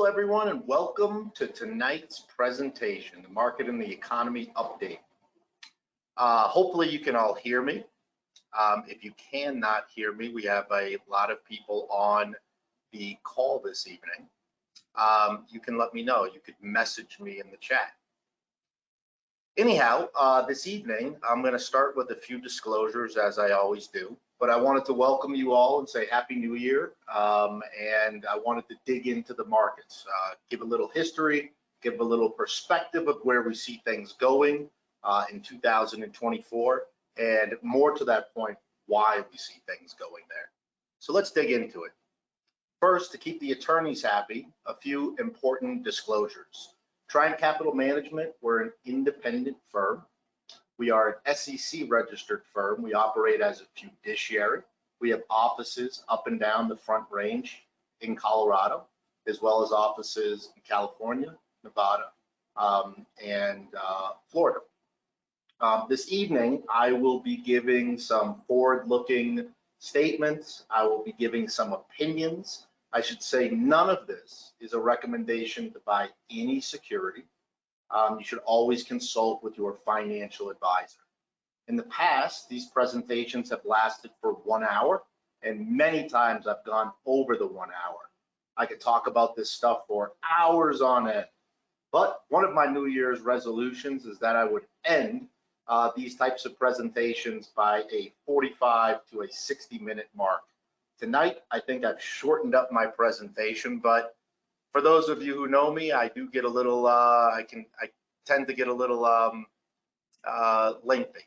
everyone, and welcome to tonight's presentation, the Market and the Economy Update. Hopefully you can all hear me. If you cannot hear me, we have a lot of people on the call this evening. You can let me know. You could message me in the chat. Anyhow, this evening, I'm going to start with a few disclosures, as I always do. But I wanted to welcome you all and say Happy New Year. And I wanted to dig into the markets, give a little history, give a little perspective of where we see things going in 2024, and more to that point, why we see things going there. So let's dig into it. First, to keep the attorneys happy, a few important disclosures. Triumph Capital Management, we're an independent firm. We are an SEC registered firm. We operate as a fiduciary. We have offices up and down the Front Range in Colorado, as well as offices in California, Nevada, and Florida. This evening, I will be giving some forward-looking statements. I will be giving some opinions. I should say none of this is a recommendation to buy any security. You should always consult with your financial advisor. In the past, these presentations have lasted for 1 hour, and many times I've gone over the 1 hour. I could talk about this stuff for hours on end, but one of my New Year's resolutions is that I would end these types of presentations by a 45 to a 60-minute mark. Tonight, I think I've shortened up my presentation, but for those of you who know me, I do get a little, I tend to get a little lengthy.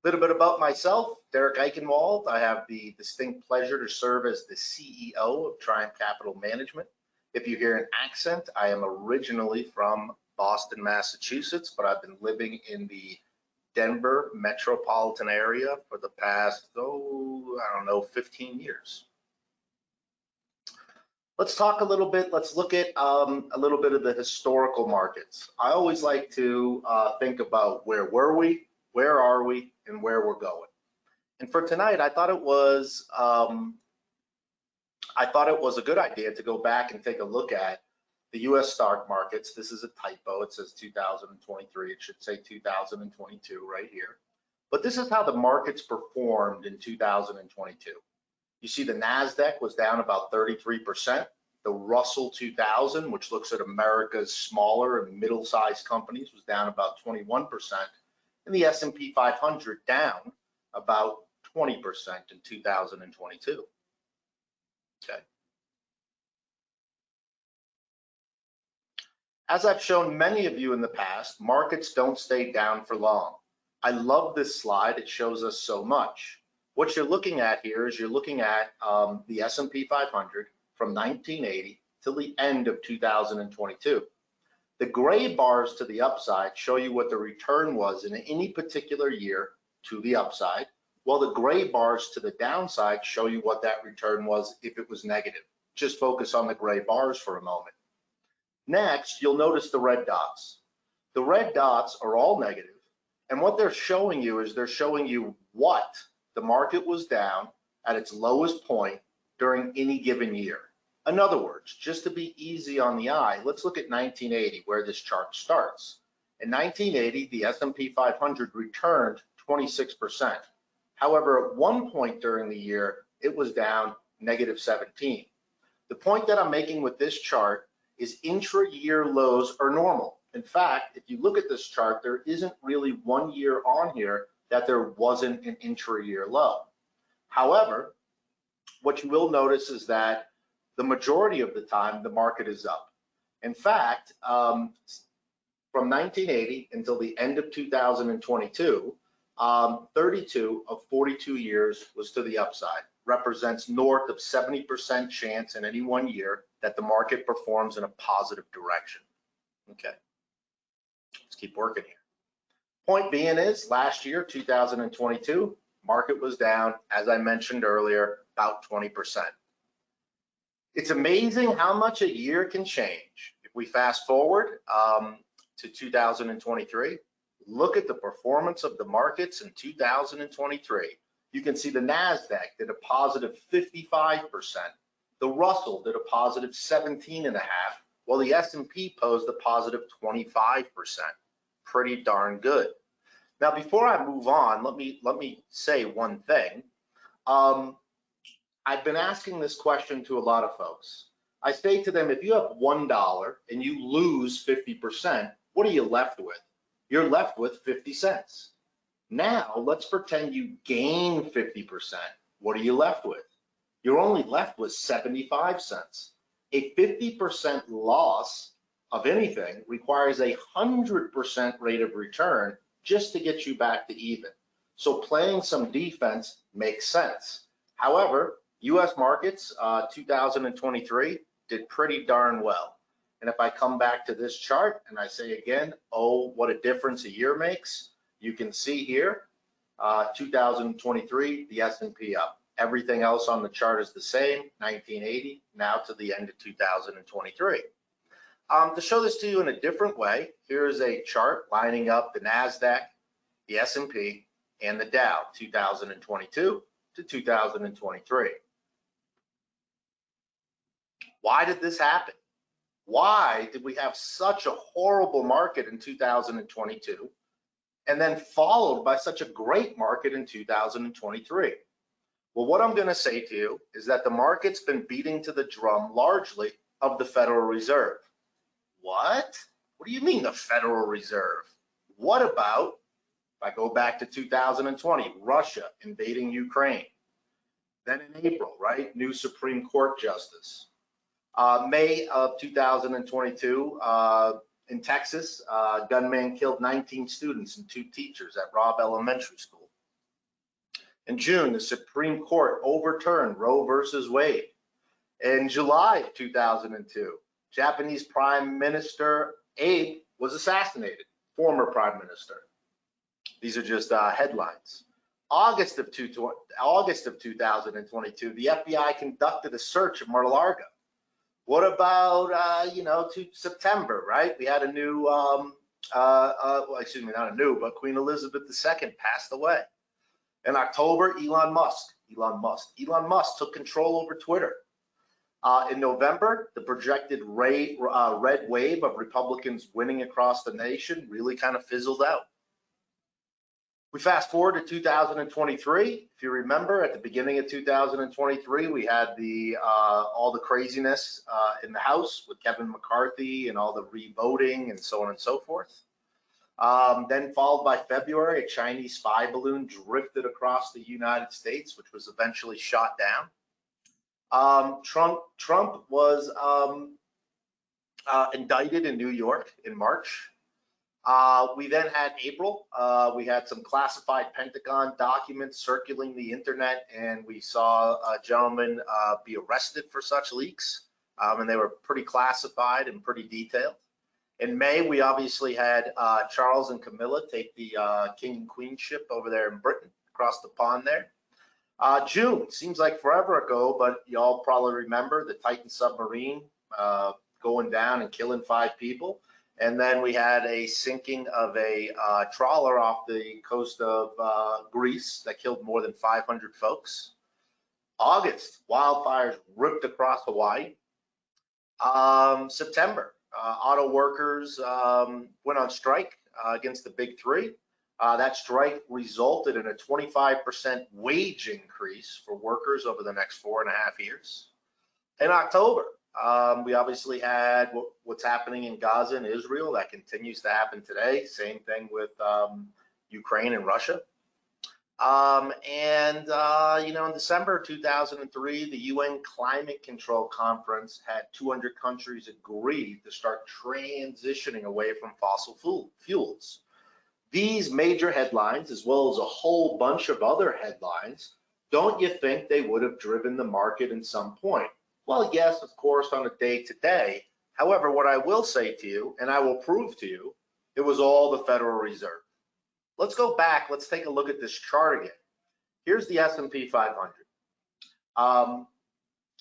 A little bit about myself, Derek Eichenwald. I have the distinct pleasure to serve as the CEO of Triumph Capital Management. If you hear an accent, I am originally from Boston, Massachusetts, but I've been living in the Denver metropolitan area for the past, I don't know, 15 years. Let's talk a little bit, let's look at a little bit of the historical markets. I always like to think about where were we, where are we, and where we're going. And for tonight, I thought it was a good idea to go back and take a look at the US stock markets. This is a typo, it says 2023, it should say 2022 right here. But this is how the markets performed in 2022. You see the NASDAQ was down about 33%. The Russell 2000, which looks at America's smaller and middle-sized companies, was down about 21%. And the S&P 500 down about 20% in 2022. Okay. As I've shown many of you in the past, markets don't stay down for long. I love this slide. It shows us so much. What you're looking at here is you're looking at the S&P 500 from 1980 till the end of 2022. The gray bars to the upside show you what the return was in any particular year to the upside, while the gray bars to the downside show you what that return was if it was negative. Just focus on the gray bars for a moment. Next, you'll notice the red dots. The red dots are all negative, and what they're showing you is they're showing you what the market was down at its lowest point during any given year. In other words, just to be easy on the eye, let's look at 1980, where this chart starts. In 1980, the S&P 500 returned 26%. However, at one point during the year, it was down -17. The point that I'm making with this chart is intra-year lows are normal. In fact, if you look at this chart, there isn't really 1 year on here that there wasn't an intra-year low. However, what you will notice is that the majority of the time, the market is up. In fact, from 1980 until the end of 2022, 32 of 42 years was to the upside. Represents north of 70% chance in any 1 year that the market performs in a positive direction. Okay, let's keep working here. Point being is last year, 2022, market was down, as I mentioned earlier, about 20%. It's amazing how much a year can change. If we fast forward to 2023, look at the performance of the markets in 2023. You can see the NASDAQ did a positive 55%. The Russell did a positive 17.5, while the S&P posed a positive 25%. Pretty darn good. Now, before I move on, let me say one thing. I've been asking this question to a lot of folks. I say to them, if you have $1 and you lose 50%, what are you left with? You're left with 50 cents. Now, let's pretend you gain 50%. What are you left with? You're only left with 75 cents. A 50% loss of anything requires a 100% rate of return just to get you back to even. So playing some defense makes sense. However, US markets 2023 did pretty darn well. And if I come back to this chart and I say again, oh, what a difference a year makes, you can see here, 2023, the S&P up. Everything else on the chart is the same, 1980, now to the end of 2023. To show this to you in a different way, here's a chart lining up the NASDAQ, the S&P, and the Dow, 2022 to 2023. Why did this happen? Why did we have such a horrible market in 2022 and then followed by such a great market in 2023? Well, what I'm going to say to you is that the market's been beating to the drum largely of the Federal Reserve. What? What do you mean the Federal Reserve? What about, if I go back to 2020, Russia invading Ukraine? Then in April, right, new Supreme Court justice. May of 2022, in Texas, a gunman killed 19 students and 2 teachers at Robb Elementary School. In June, the Supreme Court overturned Roe versus Wade. In July of 2002, Japanese Prime Minister Abe was assassinated, former Prime Minister. These are just headlines. August of 2022, the FBI conducted a search of Mar-a-Lago. What about, to September, right? We had a new, well, excuse me, not a new, but Queen Elizabeth II passed away. In October, Elon Musk took control over Twitter. In November, the projected red wave of Republicans winning across the nation really kind of fizzled out. We fast forward to 2023. If you remember, at the beginning of 2023, we had all the craziness in the House with Kevin McCarthy and all the re-voting and so on and so forth. Then followed by February, a Chinese spy balloon drifted across the United States, which was eventually shot down. Trump was indicted in New York in March. We then had April. We had some classified Pentagon documents circulating the internet, and we saw a gentleman be arrested for such leaks, and they were pretty classified and pretty detailed. In May, we obviously had Charles and Camilla take the King and Queen ship over there in Britain, across the pond there. June, seems like forever ago, but y'all probably remember the Titan submarine going down and killing 5 people. And then we had a sinking of a trawler off the coast of Greece that killed more than 500 folks. August, wildfires ripped across Hawaii. September, auto workers went on strike against the big 3. That strike resulted in a 25% wage increase for workers over the next 4.5 years. In October, we obviously had what's happening in Gaza and Israel. That continues to happen today. Same thing with Ukraine and Russia. In December 2003, the UN Climate Control Conference had 200 countries agree to start transitioning away from fossil fuels. These major headlines, as well as a whole bunch of other headlines, don't you think they would have driven the market at some point? Well, yes, of course, on a day-to-day. However, what I will say to you, and I will prove to you, it was all the Federal Reserve. Let's go back. Let's take a look at this chart again. Here's the S&P 500.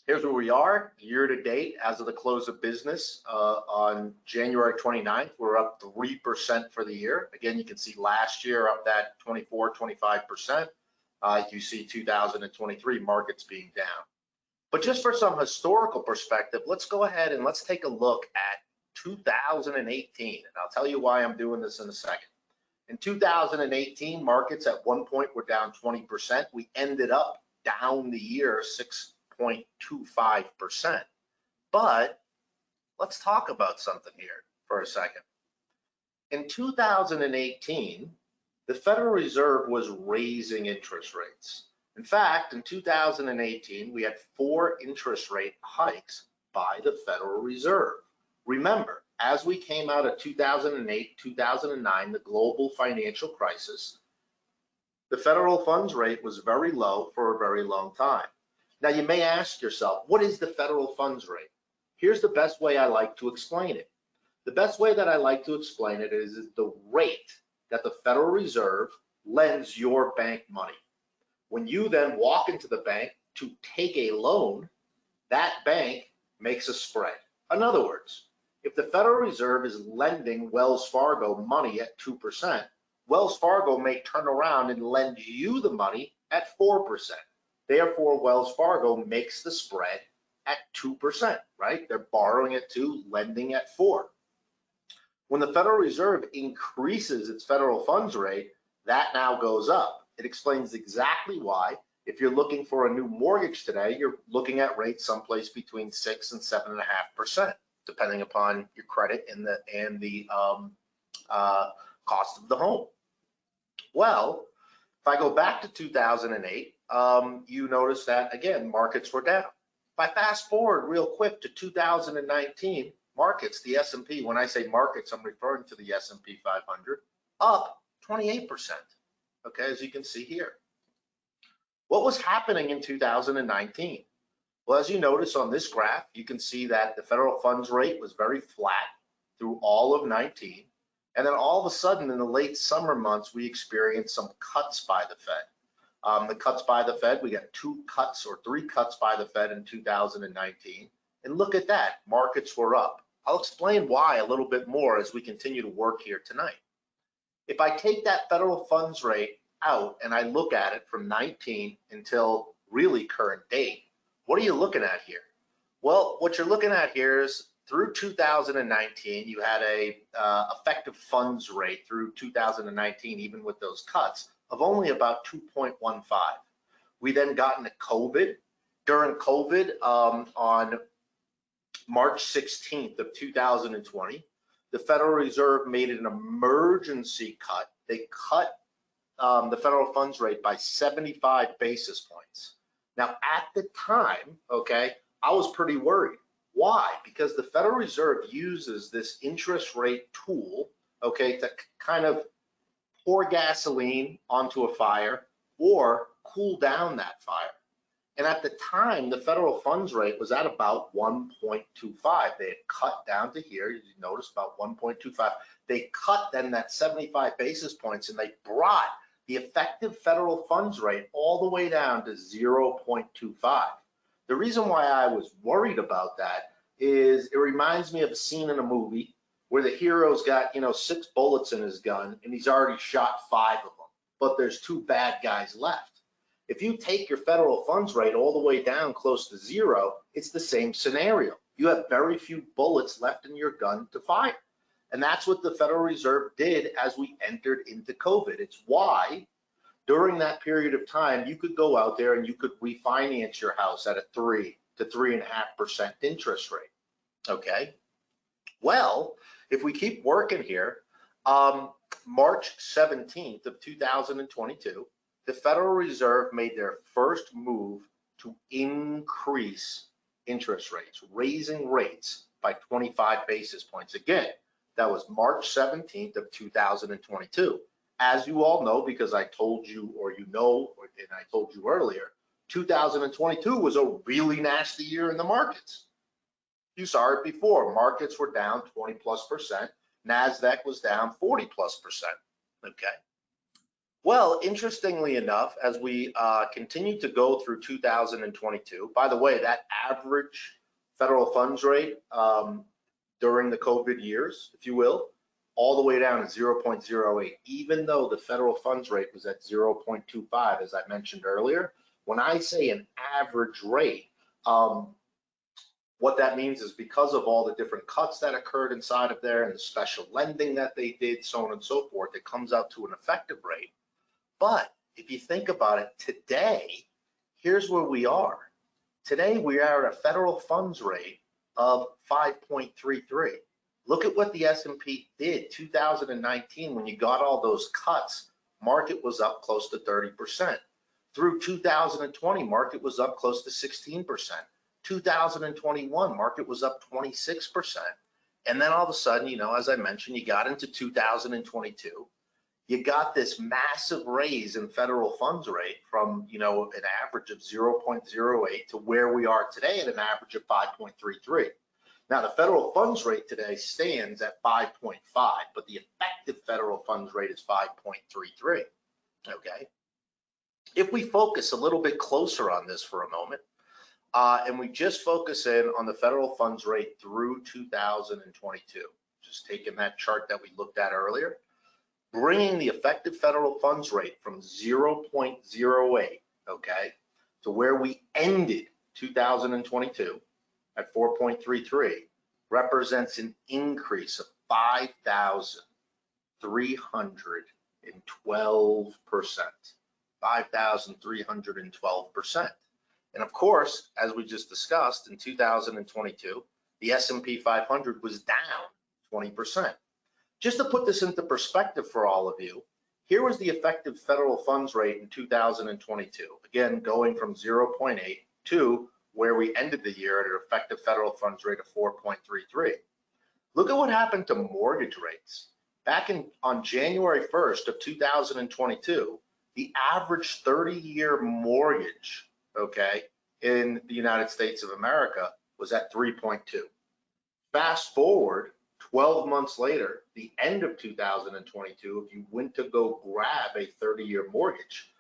Here's where we are year-to-date as of the close of business on January 29th. We're up 3% for the year. Again, you can see last year up that 24, 25%. You see 2023 markets being down. But just for some historical perspective, let's go ahead and let's take a look at 2018. And I'll tell you why I'm doing this in a second. In 2018, markets at one point were down 20%. We ended up down the year 6.25%. But let's talk about something here for a second. In 2018, the Federal Reserve was raising interest rates. In fact, in 2018, we had 4 interest rate hikes by the Federal Reserve. Remember, as we came out of 2008, 2009, the global financial crisis, the federal funds rate was very low for a very long time. Now, you may ask yourself, what is the federal funds rate? Here's the best way I like to explain it. The best way that I like to explain it is the rate that the Federal Reserve lends your bank money. When you then walk into the bank to take a loan, that bank makes a spread. In other words, if the Federal Reserve is lending Wells Fargo money at 2%, Wells Fargo may turn around and lend you the money at 4%. Therefore, Wells Fargo makes the spread at 2%, right? They're borrowing at 2, lending at 4. When the Federal Reserve increases its federal funds rate, that now goes up. It explains exactly why, if you're looking for a new mortgage today, you're looking at rates someplace between 6 and 7.5%, depending upon your credit and the cost of the home. Well, if I go back to 2008, you notice that again, markets were down. If I fast forward real quick to 2019, markets, the S&P, when I say markets, I'm referring to the S&P 500, up 28%, okay, as you can see here. What was happening in 2019? Well, as you notice on this graph, you can see that the federal funds rate was very flat through all of 19. And then all of a sudden in the late summer months, we experienced some cuts by the Fed. The cuts by the Fed, we got 2 cuts or 3 cuts by the Fed in 2019. And look at that, markets were up. I'll explain why a little bit more as we continue to work here tonight. If I take that federal funds rate out and I look at it from 19 until really current date, what are you looking at here? Well, what you're looking at here is through 2019, you had a effective funds rate through 2019, even with those cuts, of only about 2.15. We then got into COVID. During COVID, on March 16th of 2020, the Federal Reserve made an emergency cut. They cut the federal funds rate by 75 basis points. Now, at the time, okay, I was pretty worried. Why? Because the Federal Reserve uses this interest rate tool, okay, to kind of pour gasoline onto a fire or cool down that fire. And at the time, the federal funds rate was at about 1.25. They had cut down to here, you notice about 1.25. They cut then that 75 basis points and they brought the effective federal funds rate all the way down to 0.25. The reason why I was worried about that is it reminds me of a scene in a movie where the hero's got, 6 bullets in his gun and he's already shot 5 of them, but there's 2 bad guys left. If you take your federal funds rate all the way down close to 0, it's the same scenario. You have very few bullets left in your gun to fire. And that's what the Federal Reserve did as we entered into COVID. It's why during that period of time, you could go out there and you could refinance your house at a 3 to 3.5% interest rate, okay? Well, if we keep working here, March 17th of 2022, the Federal Reserve made their first move to increase interest rates, raising rates by 25 basis points. Again, that was March 17th of 2022. As you all know, because I told you, or and I told you earlier, 2022 was a really nasty year in the markets. You saw it before. Markets were down 20+%. NASDAQ was down 40+%. Okay. Well, interestingly enough, as we continue to go through 2022, by the way, that average federal funds rate during the COVID years, if you will, all the way down to 0.08, even though the federal funds rate was at 0.25, as I mentioned earlier. When I say an average rate, What that means is because of all the different cuts that occurred inside of there and the special lending that they did, so on and so forth, it comes out to an effective rate. But if you think about it today, here's where we are. Today, we are at a federal funds rate of 5.33. Look at what the S&P did 2019 when you got all those cuts. Market was up close to 30%. Through 2020, market was up close to 16%. 2021, market was up 26%. And then all of a sudden, you know, as I mentioned, you got into 2022. You got this massive raise in federal funds rate from, you know, an average of 0.08 to where we are today at an average of 5.33. Now, the federal funds rate today stands at 5.5, but the effective federal funds rate is 5.33, okay? If we focus a little bit closer on this for a moment, and we just focus in on the federal funds rate through 2022, just taking that chart that we looked at earlier, bringing the effective federal funds rate from 0.08, okay, to where we ended 2022 at 4.33 represents an increase of 5,312%. 5,312%. And of course, as we just discussed, in 2022, the S&P 500 was down 20%. Just to put this into perspective for all of you, here was the effective federal funds rate in 2022. Again, going from 0.8 to where we ended the year at an effective federal funds rate of 4.33. Look at what happened to mortgage rates. Back on January 1st of 2022, the average 30-year mortgage, okay, in the United States of America was at 3.2. Fast forward 12 months later, the end of 2022, if you went to go grab a 30-year mortgage,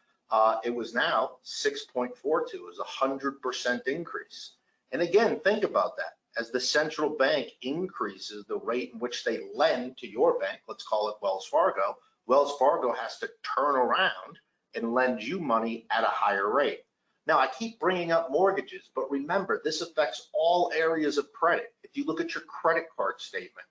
it was now 6.42. It was a 100% increase. And again, think about that. As the central bank increases the rate in which they lend to your bank, let's call it Wells Fargo has to turn around and lend you money at a higher rate. Now, I keep bringing up mortgages, but remember, this affects all areas of credit. If you look at your credit card statement,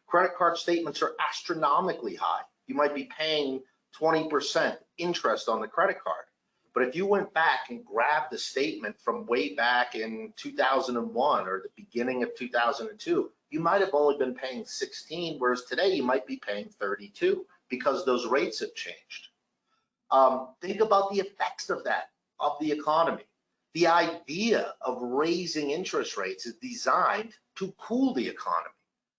credit card statements are astronomically high. You might be paying 20% interest on the credit card. But if you went back and grabbed the statement from way back in 2001 or the beginning of 2002, you might have only been paying 16, whereas today you might be paying 32 because those rates have changed. Think about the effects of that, of the economy. The idea of raising interest rates is designed to cool the economy.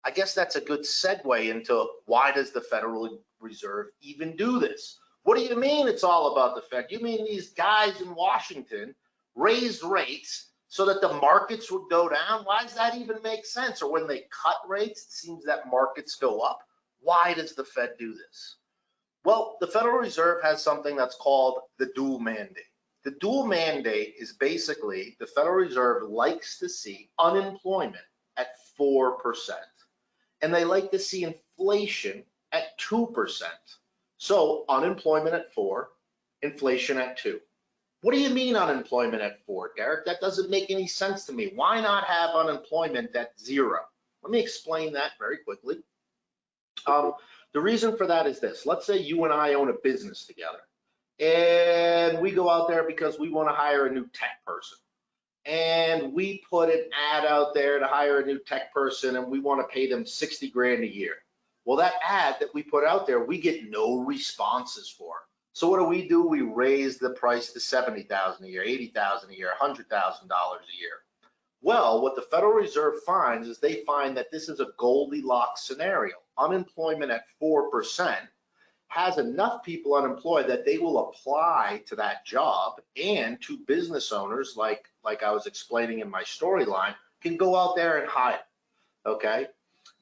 I guess that's a good segue into why does the Federal Reserve even do this? What do you mean it's all about the Fed? You mean these guys in Washington raised rates so that the markets would go down? Why does that even make sense? Or when they cut rates, it seems that markets go up. Why does the Fed do this? Well, the Federal Reserve has something that's called the dual mandate. The dual mandate is basically the Federal Reserve likes to see unemployment at 4%. And they like to see inflation at 2%. So unemployment at 4, inflation at 2. What do you mean unemployment at 4, Derek? That doesn't make any sense to me. Why not have unemployment at 0? Let me explain that very quickly. The reason for that is this. Let's say you and I own a business together. And we go out there because we want to hire a new tech person. And we put an ad out there to hire a new tech person and we want to pay them 60 grand a year. Well, that ad that we put out there, we get no responses for. So what do? We raise the price to 70,000 a year, 80,000 a year, $100,000 a year. Well, what the Federal Reserve finds is they find that this is a Goldilocks scenario. Unemployment at 4% has enough people unemployed that they will apply to that job, and two business owners, like I was explaining in my storyline, can go out there and hire, okay?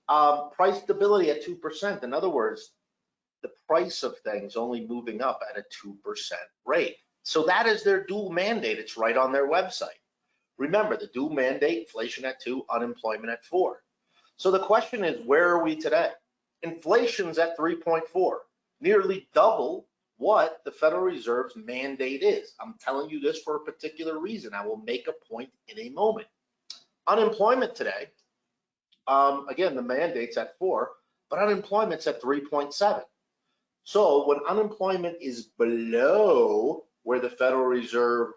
Price stability at 2%. In other words, the price of things only moving up at a 2% rate. So that is their dual mandate. It's right on their website. Remember, the dual mandate, inflation at 2, unemployment at 4. So the question is, where are we today? Inflation's at 3.4, nearly double what the Federal Reserve's mandate is. I'm telling you this for a particular reason. I will make a point in a moment. Unemployment today, again, the mandate's at 4, but unemployment's at 3.7. So when unemployment is below where the Federal Reserve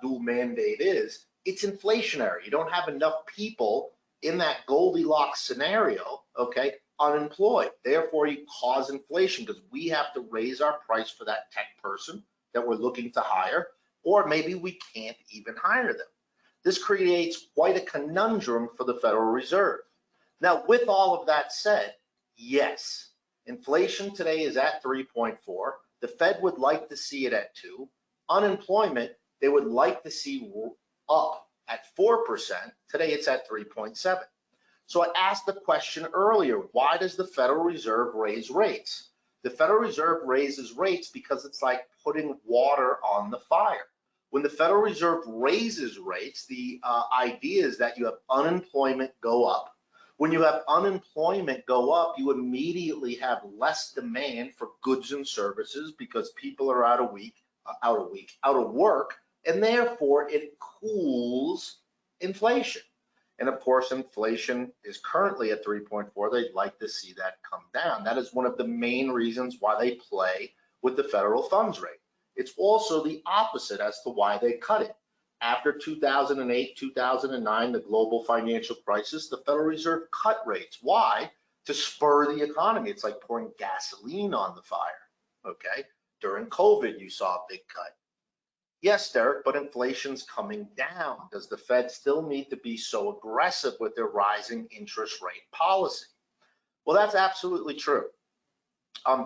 dual mandate is, it's inflationary. You don't have enough people in that Goldilocks scenario, okay, unemployed. Therefore, you cause inflation because we have to raise our price for that tech person that we're looking to hire, or maybe we can't even hire them. This creates quite a conundrum for the Federal Reserve. Now, with all of that said, yes, inflation today is at 3.4. The Fed would like to see it at 2. Unemployment, they would like to see up at 4%. Today it's at 3.7. So I asked the question earlier, why does the Federal Reserve raise rates? The Federal Reserve raises rates because it's like putting water on the fire. When the Federal Reserve raises rates, the idea is that you have unemployment go up. When you have unemployment go up, you immediately have less demand for goods and services because people are out of work, and therefore it cools inflation. And of course, inflation is currently at 3.4. They'd like to see that come down. That is one of the main reasons why they play with the federal funds rate. It's also the opposite as to why they cut it. After 2008, 2009, the global financial crisis, the Federal Reserve cut rates. Why? To spur the economy. It's like pouring gasoline on the fire, okay? During COVID, you saw a big cut. Yes, Derek, but inflation's coming down. Does the Fed still need to be so aggressive with their rising interest rate policy? Well, that's absolutely true.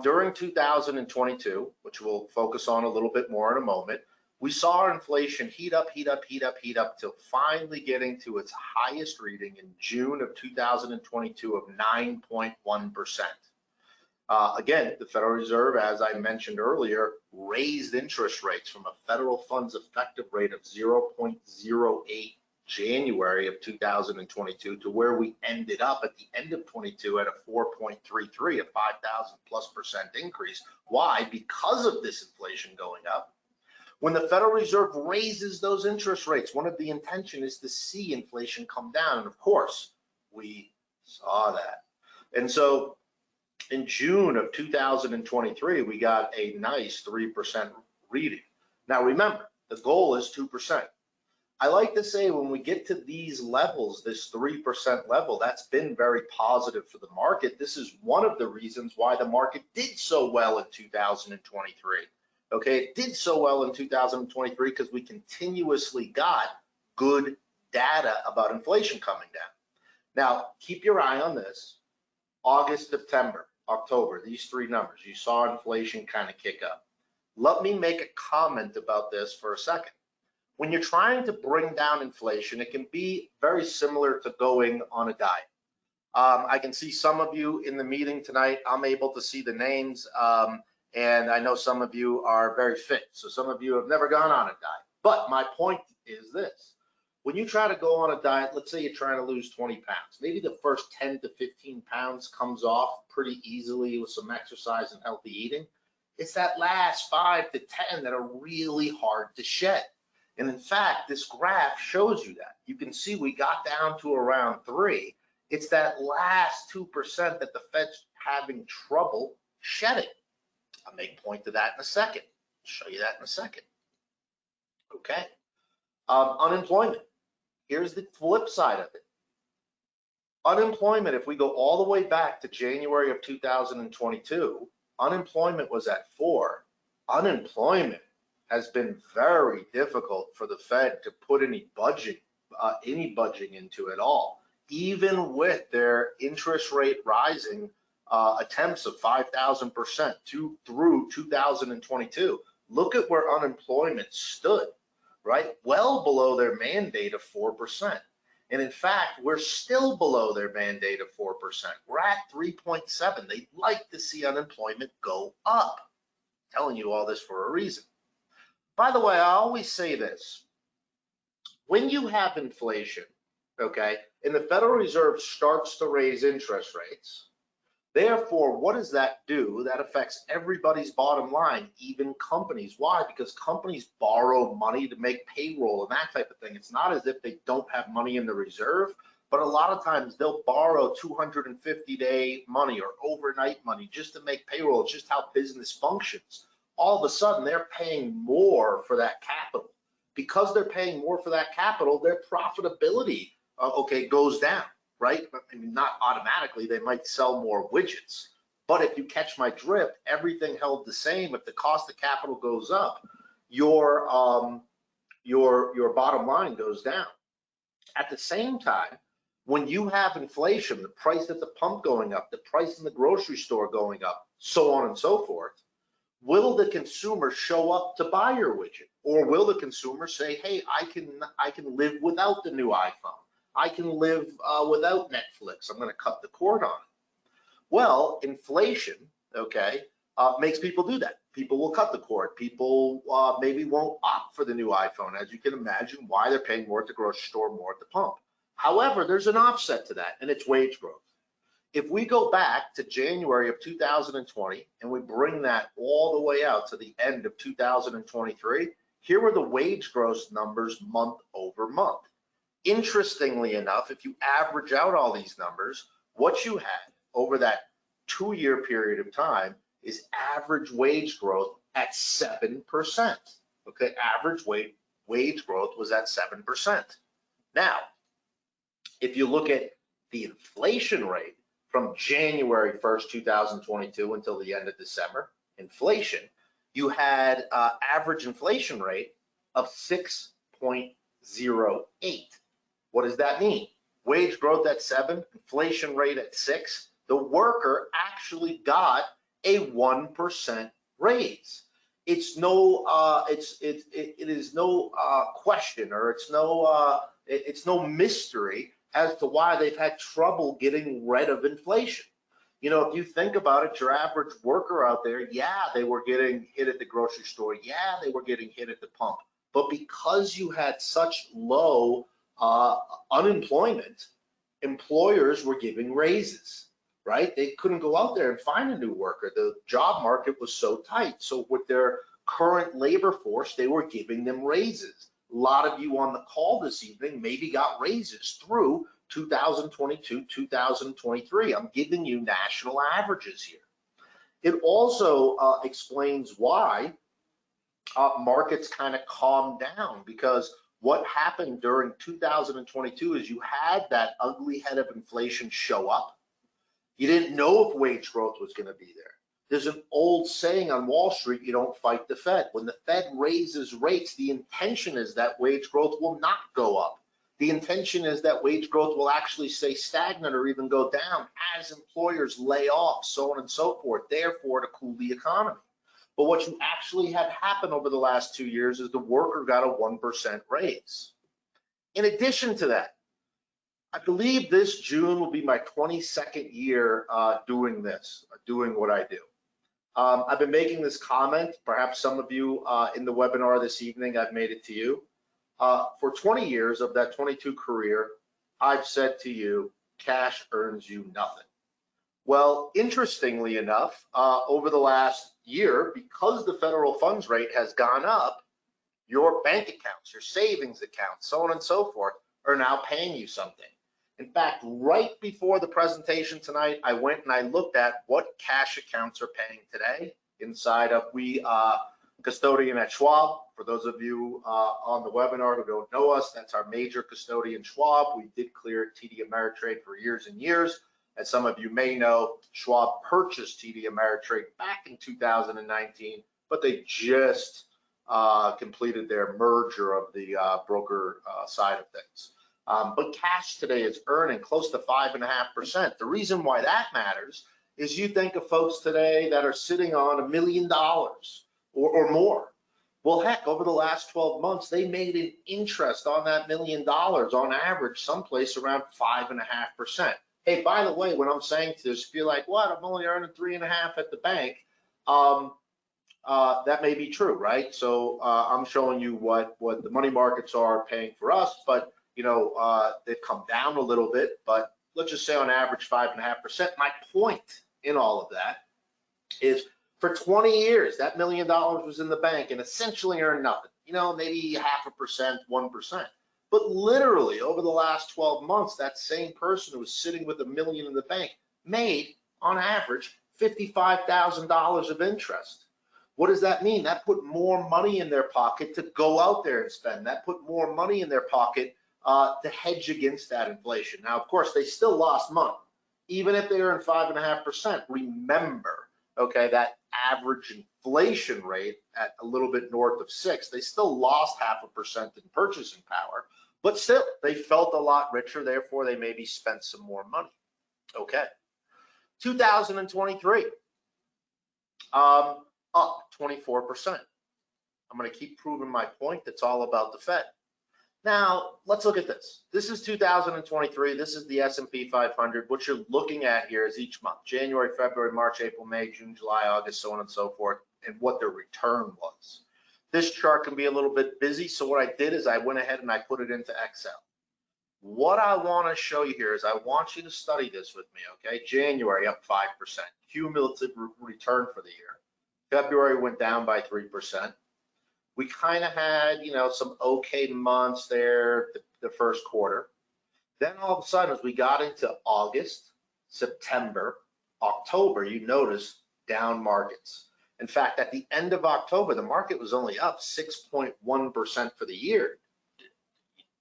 During 2022, which we'll focus on a little bit more in a moment, we saw inflation heat up till finally getting to its highest reading in June of 2022 of 9.1%. Again, the Federal Reserve, as I mentioned earlier, raised interest rates from a federal funds effective rate of 0.08 January of 2022 to where we ended up at the end of 22 at a 4.33, a 5,000+% increase. Why? Because of this inflation going up. When the Federal Reserve raises those interest rates, one of the intention is to see inflation come down. And of course, we saw that. And so in June of 2023, we got a nice 3% reading. Now remember, the goal is 2%. I like to say when we get to these levels, this 3% level, that's been very positive for the market. This is one of the reasons why the market did so well in 2023. Okay, it did so well in 2023 because we continuously got good data about inflation coming down. Now, keep your eye on this. August, September, October, these 3 numbers, you saw inflation kind of kick up. Let me make a comment about this for a second. When you're trying to bring down inflation, it can be very similar to going on a diet. I can see some of you in the meeting tonight. I'm able to see the names, and I know some of you are very fit. So some of you have never gone on a diet. But my point is this. When you try to go on a diet, let's say you're trying to lose 20 pounds. Maybe the first 10 to 15 pounds comes off pretty easily with some exercise and healthy eating. It's that last 5 to 10 that are really hard to shed. And in fact, this graph shows you that. You can see we got down to around 3. It's that last 2% that the Fed's having trouble shedding. I'll make point to that in a second. I'll show you that in a second. Okay. Unemployment. Here's the flip side of it. Unemployment, if we go all the way back to January of 2022, unemployment was at 4. Unemployment has been very difficult for the Fed to put any budging into it all, even with their interest rate rising attempts of 5,000% through 2022. Look at where unemployment stood, right? Well below their mandate of 4%. And in fact, we're still below their mandate of 4%. We're at 3.7. They'd like to see unemployment go up. I'm telling you all this for a reason. By the way, I always say this. When you have inflation, okay, and the Federal Reserve starts to raise interest rates, Therefore, what does that do? That affects everybody's bottom line, even companies. Why? Because companies borrow money to make payroll and that type of thing. It's not as if they don't have money in the reserve, but a lot of times they'll borrow 250-day money or overnight money just to make payroll. It's just how business functions. All of a sudden, they're paying more for that capital. Because they're paying more for that capital, their profitability, goes down. Right? I mean, not automatically, they might sell more widgets. But if you catch my drift, everything held the same. If the cost of capital goes up, your bottom line goes down. At the same time, when you have inflation, the price at the pump going up, the price in the grocery store going up, so on and so forth, will the consumer show up to buy your widget? Or will the consumer say, hey, I can live without the new iPhone? I can live without Netflix. I'm going to cut the cord on it. Well, inflation, makes people do that. People will cut the cord. People maybe won't opt for the new iPhone. As you can imagine, why they're paying more at the grocery store, more at the pump. However, there's an offset to that, and it's wage growth. If we go back to January of 2020 and we bring that all the way out to the end of 2023, here are the wage growth numbers month over month. Interestingly enough, if you average out all these numbers, what you had over that 2-year period of time is average wage growth at 7%. Okay, average wage growth was at 7%. Now, if you look at the inflation rate from January 1st, 2022 until the end of December, inflation, you had average inflation rate of 6.08. What does that mean? Wage growth at 7, inflation rate at 6. The worker actually got a 1% raise. It is no question, or it's no mystery as to why they've had trouble getting rid of inflation. You know, if you think about it, your average worker out there, yeah, they were getting hit at the grocery store. Yeah, they were getting hit at the pump. But because you had such low unemployment, employers were giving raises, right? They couldn't go out there and find a new worker. The job market was so tight. So with their current labor force, they were giving them raises. A lot of you on the call this evening maybe got raises through 2022, 2023. I'm giving you national averages here. It also explains why markets kind of calmed down, because what happened during 2022 is you had that ugly head of inflation show up. You didn't know if wage growth was going to be there. There's an old saying on Wall Street, you don't fight the Fed. When the Fed raises rates, the intention is that wage growth will not go up. The intention is that wage growth will actually stay stagnant or even go down as employers lay off, so on and so forth, therefore to cool the economy. But what you actually had happen over the last 2 years is the worker got a 1% raise. In addition to that, I believe this June will be my 22nd year doing what I do. I've been making this comment, perhaps some of you in the webinar this evening, I've made it to you. For 20 years of that 22 career, I've said to you, cash earns you nothing. Well, interestingly enough, over the last year, because the federal funds rate has gone up, your bank accounts, your savings accounts, so on and so forth, are now paying you something. In fact, right before the presentation tonight, I went and I looked at what cash accounts are paying today inside of custodian at Schwab. For those of you on the webinar who don't know us, that's our major custodian, Schwab. We did clear TD Ameritrade for years and years. As some of you may know, Schwab purchased TD Ameritrade back in 2019, but they just completed their merger of the broker side of things. But cash today is earning close to 5.5%. The reason why that matters is you think of folks today that are sitting on $1 million or more. Well, heck, over the last 12 months, they made an interest on that $1 million on average, someplace around 5.5%. Hey, by the way, when I'm saying to this, if you're like, what, I'm only earning 3.5 at the bank, that may be true, right? So I'm showing you what the money markets are paying for us, but you know, they've come down a little bit, but let's just say on average 5.5%. My point in all of that is for 20 years, that $1 million was in the bank and essentially earned nothing, maybe 0.5%, 1%. But literally over the last 12 months, that same person who was sitting with $1 million in the bank made on average $55,000 of interest. What does that mean? That put more money in their pocket to go out there and spend. That put more money in their pocket to hedge against that inflation. Now, of course, they still lost money. Even if they earn 5.5%, remember, okay, that average inflation rate at a little bit north of 6, they still lost 0.5% in purchasing power, but still, they felt a lot richer, therefore they maybe spent some more money. Okay. 2023, up 24%. I'm going to keep proving my point. That's all about the Fed. Now, let's look at this. This is 2023. This is the S&P 500. What you're looking at here is each month, January, February, March, April, May, June, July, August, so on and so forth, and what the return was. This chart can be a little bit busy, so what I did is I went ahead and I put it into Excel. What I want to show you here is I want you to study this with me, okay? January up 5%, cumulative return for the year. February went down by 3%. We kind of had, some okay months there, the first quarter. Then all of a sudden, as we got into August, September, October, you notice down markets. In fact, at the end of October, the market was only up 6.1% for the year.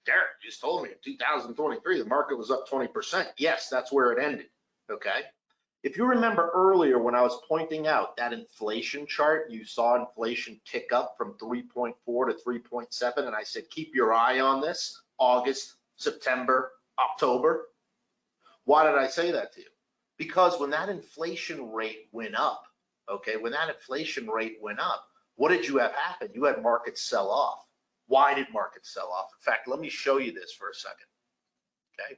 Derek just told me in 2023, the market was up 20%. Yes, that's where it ended, okay? If you remember earlier when I was pointing out that inflation chart, you saw inflation tick up from 3.4 to 3.7, and I said, keep your eye on this, August, September, October. Why did I say that to you? Because when that inflation rate went up, okay, when that inflation rate went up, what did you have happen? You had markets sell off. Why did markets sell off? In fact, let me show you this for a second, okay?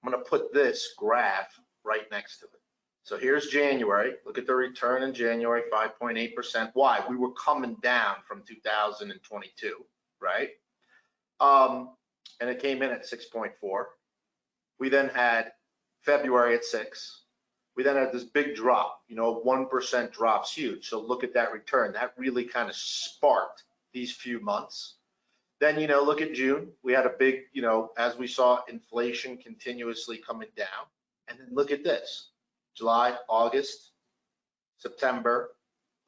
I'm gonna put this graph right next to it. So here's January. Look at the return in January, 5.8%. Why? We were coming down from 2022, right? And it came in at 6.4. We then had February at 6. We then had this big drop, 1% drop's huge. So look at that return. That really kind of sparked these few months. Then, look at June. We had a big, as we saw inflation continuously coming down. And then look at this, July, August, September,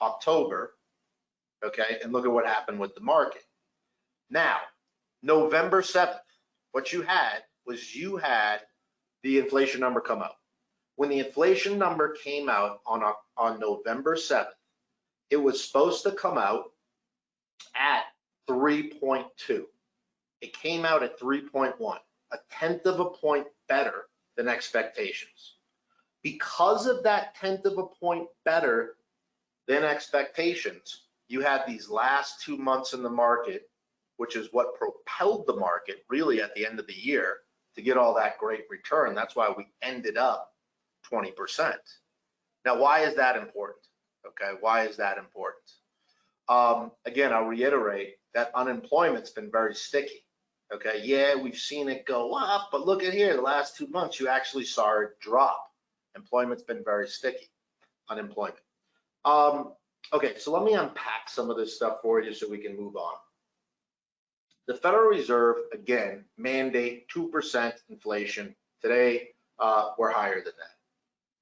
October, okay? And look at what happened with the market. Now, November 7th, what you had was you had the inflation number come out. When the inflation number came out on November 7th, it was supposed to come out at 3.2. It came out at 3.1, 1/10 of a point better than expectations. Because of that 1/10 of a point better than expectations, you had these last 2 months in the market, which is what propelled the market really at the end of the year to get all that great return. That's why we ended up 20%. Now, why is that important? Okay, why is that important? Again, I'll reiterate that unemployment's been very sticky. Okay, yeah, we've seen it go up, but look at here, the last 2 months, you actually saw it drop. Employment's been very sticky, unemployment. Okay, so let me unpack some of this stuff for you so we can move on. The Federal Reserve, again, mandate 2% inflation. Today, we're higher than that.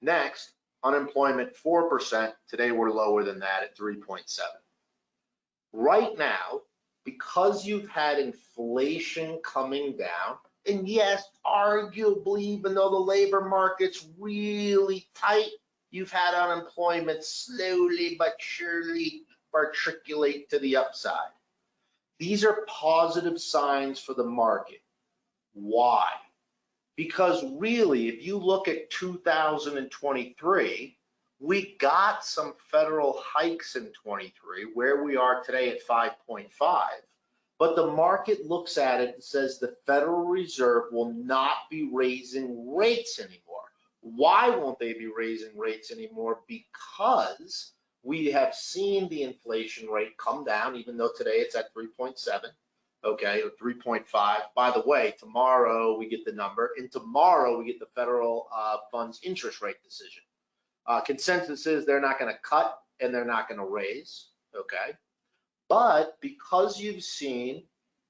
Next, unemployment 4%. Today, we're lower than that at 3.7. Right now, because you've had inflation coming down, and yes, arguably, even though the labor market's really tight, you've had unemployment slowly but surely matriculate to the upside. These are positive signs for the market. Why? Because really, if you look at 2023, we got some federal hikes in 23, where we are today at 5.5, but the market looks at it and says the Federal Reserve will not be raising rates anymore. Why won't they be raising rates anymore? Because we have seen the inflation rate come down, even though today it's at 3.7. okay, or 3.5. By the way, tomorrow we get the number, and tomorrow we get the federal funds interest rate decision. Consensus is they're not going to cut and they're not going to raise, okay? But because you've seen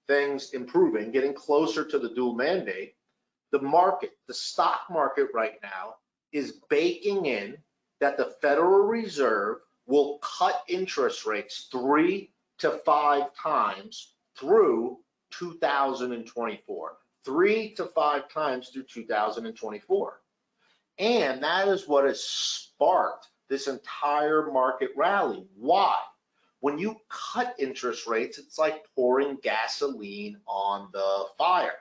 things improving, getting closer to the dual mandate, the market, the stock market right now is baking in that the Federal Reserve will cut interest rates 3 to 5 times through 2024. 3 to 5 times through 2024. And that is what has sparked this entire market rally. Why? When you cut interest rates, it's like pouring gasoline on the fire.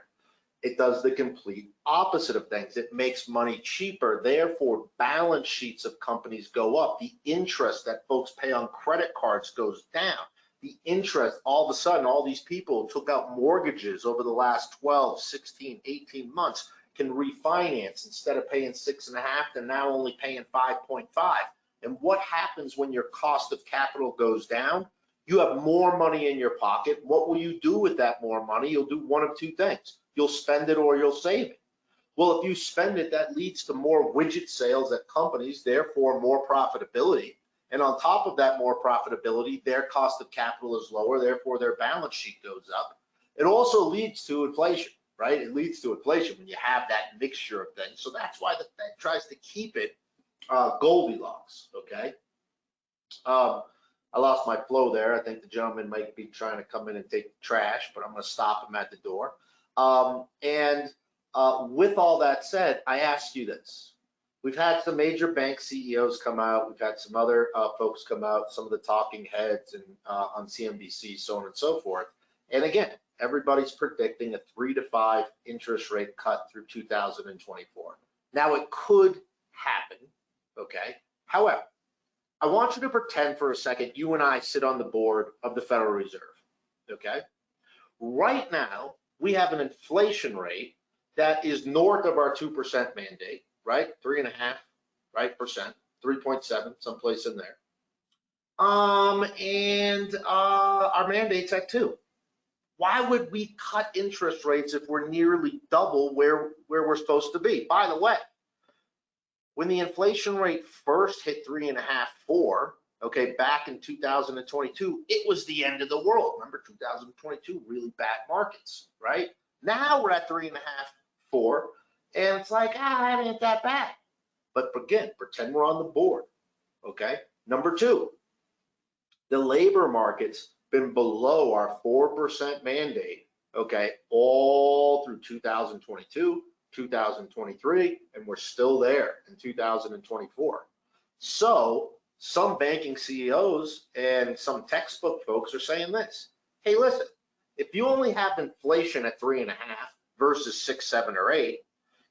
It does the complete opposite of things. It makes money cheaper. Therefore, balance sheets of companies go up. The interest that folks pay on credit cards goes down. The interest, all of a sudden, all these people who took out mortgages over the last 12, 16, 18 months can refinance. Instead of paying 6.5, they're now only paying 5.5. And what happens when your cost of capital goes down? You have more money in your pocket. What will you do with that more money? You'll do one of two things. You'll spend it or you'll save it. Well, if you spend it, that leads to more widget sales at companies, therefore more profitability. And on top of that more profitability, their cost of capital is lower, therefore their balance sheet goes up. It also leads to inflation, right? It leads to inflation when you have that mixture of things. So that's why the Fed tries to keep it Goldilocks, okay? I lost my flow there. I think the gentleman might be trying to come in and take the trash, but I'm going to stop him at the door. With all that said, I ask you this. We've had some major bank CEOs come out. We've had some other folks come out, some of the talking heads and on CNBC, so on and so forth. And again, everybody's predicting a 3 to 5 interest rate cut through 2024. Now, it could happen, okay? However, I want you to pretend for a second you and I sit on the board of the Federal Reserve, okay? Right now, we have an inflation rate that is north of our 2% mandate, right? 3.5%, right, 3.7, someplace in there. Our mandate's at 2. Why would we cut interest rates if we're nearly double where we're supposed to be? By the way, when the inflation rate first hit 3.5, 4, okay, back in 2022, it was the end of the world. Remember 2022, really bad markets, right? Now we're at 3.5, 4, and it's like, it ain't that bad. But again, pretend we're on the board, okay? Number 2, the labor market's been below our 4% mandate, okay, all through 2022, 2023, and we're still there in 2024. So some banking CEOs and some textbook folks are saying this. Hey, listen, if you only have inflation at 3.5 versus 6, 7, or 8,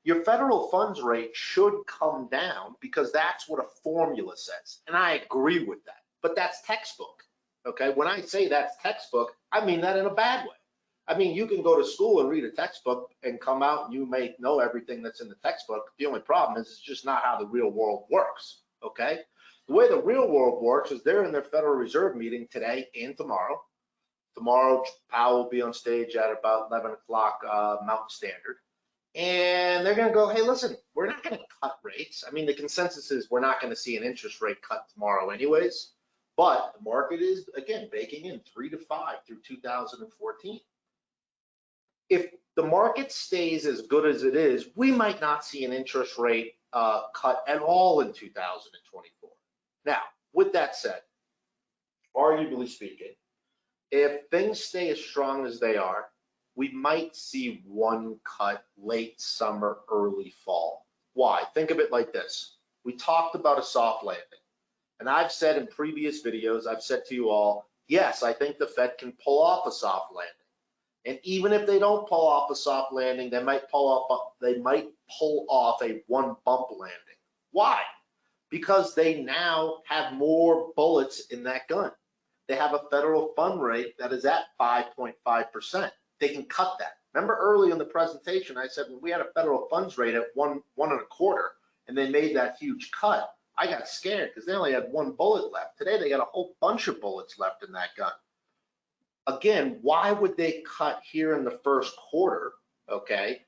your federal funds rate should come down because that's what a formula says. And I agree with that, but that's textbook, okay? When I say that's textbook, I mean that in a bad way. I mean, you can go to school and read a textbook and come out and you may know everything that's in the textbook. The only problem is it's just not how the real world works, okay? The way the real world works is they're in their Federal Reserve meeting today and tomorrow. Tomorrow, Powell will be on stage at about 11 o'clock Mountain Standard. And they're going to go, hey, listen, we're not going to cut rates. I mean, the consensus is we're not going to see an interest rate cut tomorrow anyways. But the market is, again, baking in 3 to 5 through 2014. If the market stays as good as it is, we might not see an interest rate cut at all in 2024. Now, with that said, arguably speaking, if things stay as strong as they are, we might see one cut late summer, early fall. Why? Think of it like this. We talked about a soft landing. And I've said in previous videos, I've said to you all, yes, I think the Fed can pull off a soft landing. And even if they don't pull off a soft landing, they might pull off a one bump landing. Why? Because they now have more bullets in that gun. They have a federal fund rate that is at 5.5%. They can cut that. Remember early in the presentation, I said when we had a federal funds rate at 1.25, and they made that huge cut, I got scared because they only had one bullet left. Today they got a whole bunch of bullets left in that gun. Again, why would they cut here in the first quarter, okay,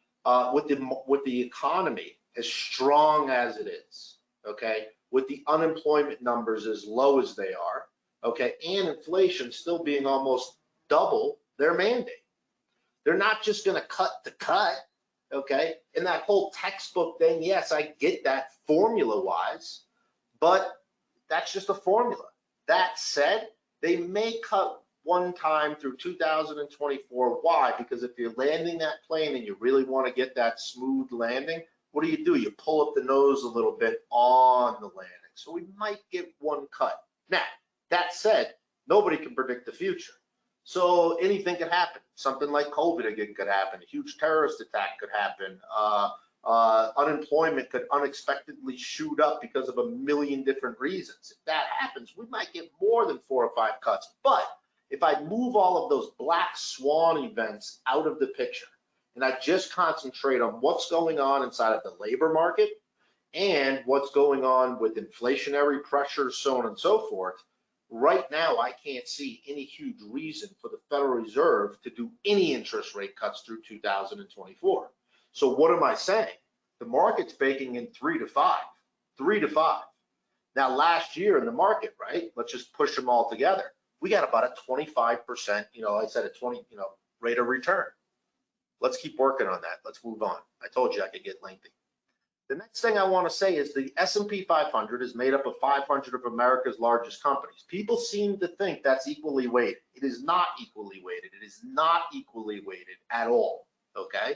with the economy as strong as it is, okay, with the unemployment numbers as low as they are, okay, and inflation still being almost double their mandate? They're not just going to cut to cut, okay? And that whole textbook thing, yes, I get that formula-wise, but that's just a formula. That said, they may cut one time through 2024. Why? Because if you're landing that plane and you really want to get that smooth landing, what do? You pull up the nose a little bit on the landing. So we might get one cut. Now, that said, nobody can predict the future. So anything could happen. Something like COVID again could happen. A huge terrorist attack could happen. Unemployment could unexpectedly shoot up because of a million different reasons. If that happens, we might get more than 4 or 5 cuts. But if I move all of those black swan events out of the picture and I just concentrate on what's going on inside of the labor market and what's going on with inflationary pressures, so on and so forth, right now, I can't see any huge reason for the Federal Reserve to do any interest rate cuts through 2024. So what am I saying? The market's baking in 3 to 5, 3 to 5. Now, last year in the market, right? Let's just push them all together. We got about a 25%, I said a 20, rate of return. Let's keep working on that. Let's move on. I told you I could get lengthy. The next thing I want to say is the S&P 500 is made up of 500 of America's largest companies. People seem to think that's equally weighted. It is not equally weighted. It is not equally weighted at all, okay?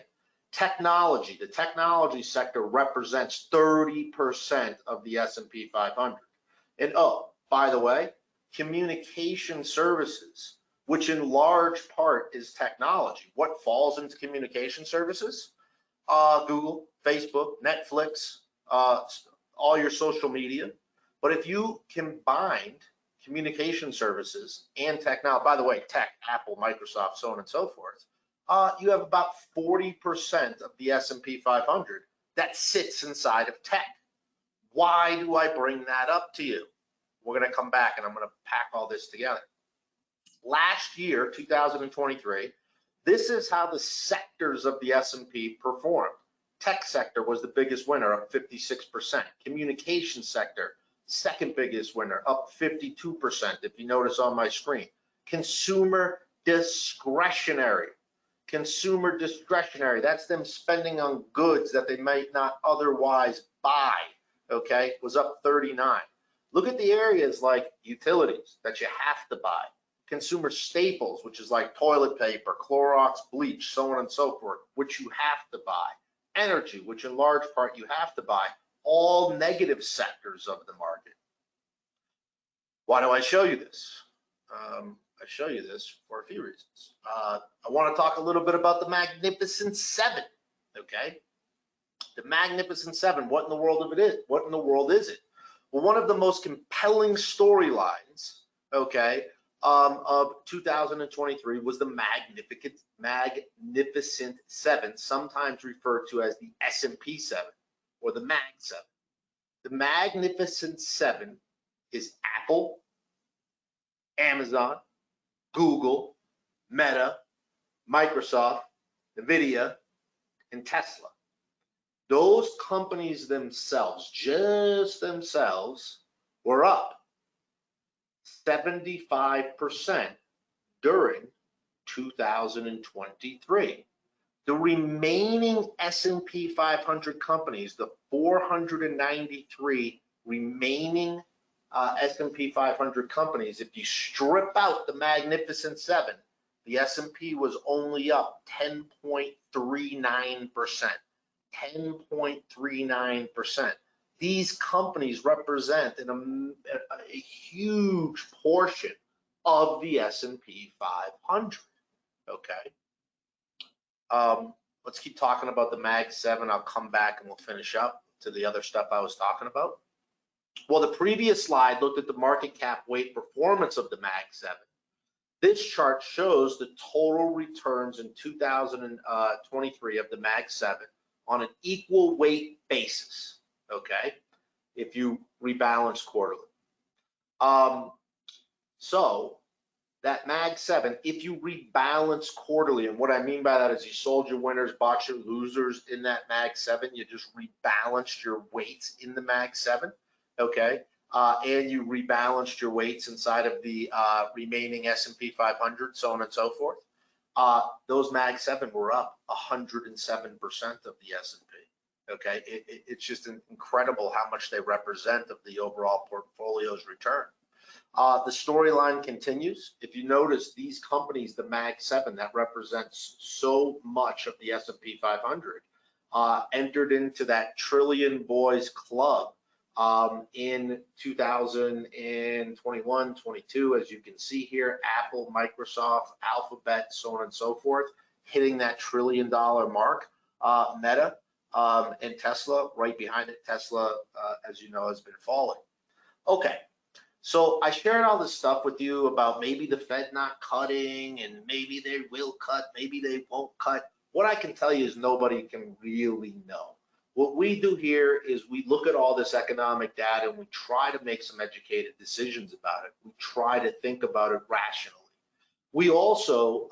Technology, the technology sector represents 30% of the S&P 500. And oh, by the way, communication services, which in large part is technology. What falls into communication services? Google, Facebook, Netflix, all your social media. But if you combined communication services and technology, by the way, tech, Apple, Microsoft, so on and so forth, you have about 40% of the S&P 500 that sits inside of tech. Why do I bring that up to you? We're going to come back and I'm going to pack all this together. Last year, 2023, this is how the sectors of the S&P performed. Tech sector was the biggest winner, up 56%. Communication sector, second biggest winner, up 52%, if you notice on my screen. Consumer discretionary, that's them spending on goods that they might not otherwise buy, okay, was up 39. Look at the areas like utilities that you have to buy. Consumer staples, which is like toilet paper, Clorox, bleach, so on and so forth, which you have to buy. Energy, which in large part you have to buy. All negative sectors of the market. Why do I show you this? I show you this for a few reasons. I want to talk a little bit about the Magnificent Seven, okay? The Magnificent Seven, what in the world of it is? What in the world is it? Well, one of the most compelling storylines, okay, of 2023 was the Magnificent Seven, sometimes referred to as the S&P 7 or the Mag 7. The Magnificent Seven is Apple, Amazon, Google, Meta, Microsoft, Nvidia, and Tesla. Those companies themselves, just themselves, were up 75% during 2023. The remaining S&P 500 companies, the 493 remaining S&P 500 companies, if you strip out the Magnificent Seven, the S&P was only up 10.39%. 10.39%. These companies represent a huge portion of the S&P 500, okay? Let's keep talking about the Mag 7. I'll come back and we'll finish up to the other stuff I was talking about. Well, the previous slide looked at the market cap weight performance of the Mag 7. This chart shows the total returns in 2023 of the Mag 7 on an equal weight basis, okay, if you rebalance quarterly. So that Mag 7, if you rebalance quarterly, and what I mean by that is you sold your winners, bought your losers in that Mag 7, you just rebalanced your weights in the Mag 7, okay? And you rebalanced your weights inside of the remaining S&P 500, so on and so forth. Those Mag 7 were up 107% of the S&P, okay? It's just incredible how much they represent of the overall portfolio's return. The storyline continues. If you notice, these companies, the Mag 7, that represents so much of the S&P 500, entered into that Trillion Boys Club in 2021, 22, as you can see here, Apple, Microsoft, Alphabet, so on and so forth, hitting that $1 trillion mark. Meta and Tesla, right behind it. Tesla, as you know, has been falling. Okay. So I shared all this stuff with you about maybe the Fed not cutting and maybe they will cut, maybe they won't cut. What I can tell you is nobody can really know. What we do here is we look at all this economic data and we try to make some educated decisions about it. We try to think about it rationally. We also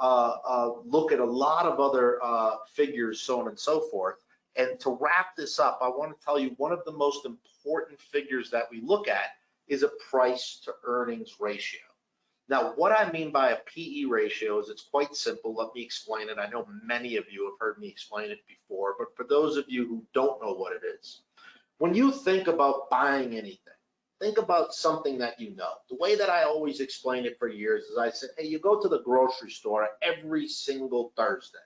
look at a lot of other figures, so on and so forth. And to wrap this up, I want to tell you one of the most important figures that we look at is a price to earnings ratio. Now, what I mean by a PE ratio is it's quite simple. Let me explain it. I know many of you have heard me explain it before, but for those of you who don't know what it is, when you think about buying anything, think about something that you know. The way that I always explain it for years is I said, hey, you go to the grocery store every single Thursday.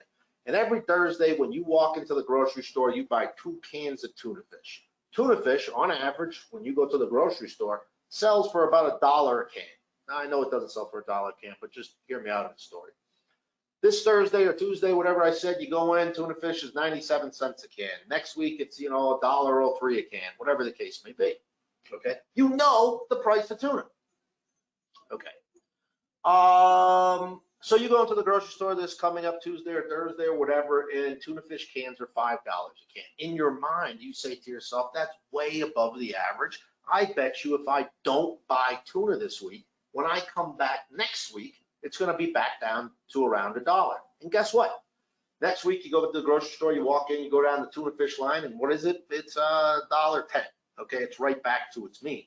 And every Thursday when you walk into the grocery store, you buy 2 cans of tuna fish. Tuna fish, on average, when you go to the grocery store, sells for about $1 a can. Now, I know it doesn't sell for $1 a can, but just hear me out on the story. This Thursday or Tuesday, whatever I said, you go in, tuna fish is 97 cents a can. Next week, it's, $1.03 a can, whatever the case may be, okay? You know the price of tuna, okay? So you go into the grocery store this coming up Tuesday or Thursday or whatever, and tuna fish cans are $5 a can. In your mind, you say to yourself, that's way above the average. I bet you if I don't buy tuna this week, when I come back next week, it's going to be back down to around $1. And guess what? Next week, you go to the grocery store, you walk in, you go down the tuna fish line, and what is it? It's $1.10. Okay, it's right back to its mean.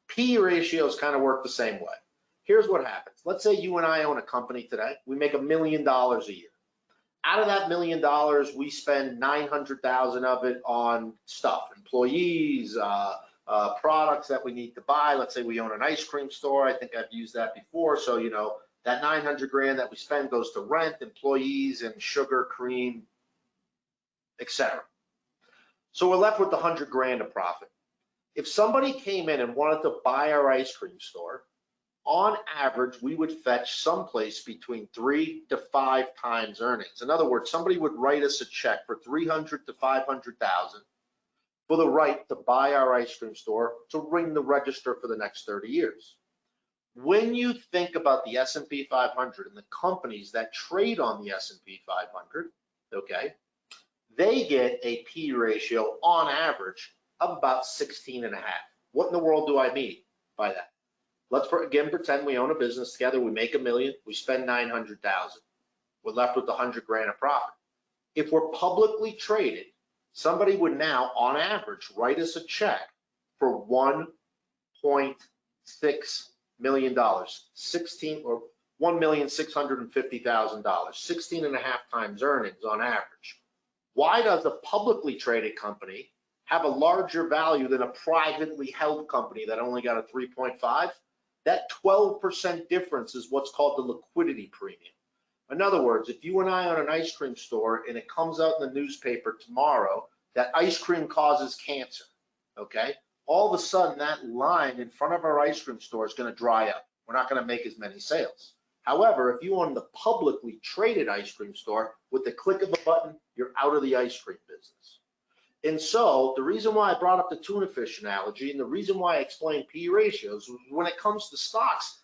P ratios kind of work the same way. Here's what happens. Let's say you and I own a company today. We make $1 million a year. Out of that $1 million, we spend 900,000 of it on stuff, employees, products that we need to buy. Let's say we own an ice cream store. I think I've used that before. So, that 900 grand that we spend goes to rent, employees, and sugar, cream, etc. So we're left with 100 grand of profit. If somebody came in and wanted to buy our ice cream store, on average, we would fetch someplace between 3 to 5 times earnings. In other words, somebody would write us a check for 300 to 500,000 for the right to buy our ice cream store to ring the register for the next 30 years. When you think about the S&P 500 and the companies that trade on the S&P 500, okay, they get a P ratio on average of about 16.5. What in the world do I mean by that? Let's again pretend we own a business together. We make $1 million. We spend 900,000. We're left with 100 grand of profit. If we're publicly traded, somebody would now, on average, write us a check for $1.6 million, $1,650,000, 16.5 times earnings on average. Why does a publicly traded company have a larger value than a privately held company that only got a 3.5? That 12% difference is what's called the liquidity premium. In other words, if you and I own an ice cream store and it comes out in the newspaper tomorrow that ice cream causes cancer, okay? All of a sudden that line in front of our ice cream store is going to dry up. We're not going to make as many sales. However, if you own the publicly traded ice cream store, with the click of a button, you're out of the ice cream business. And so the reason why I brought up the tuna fish analogy and the reason why I explained P ratios, when it comes to stocks,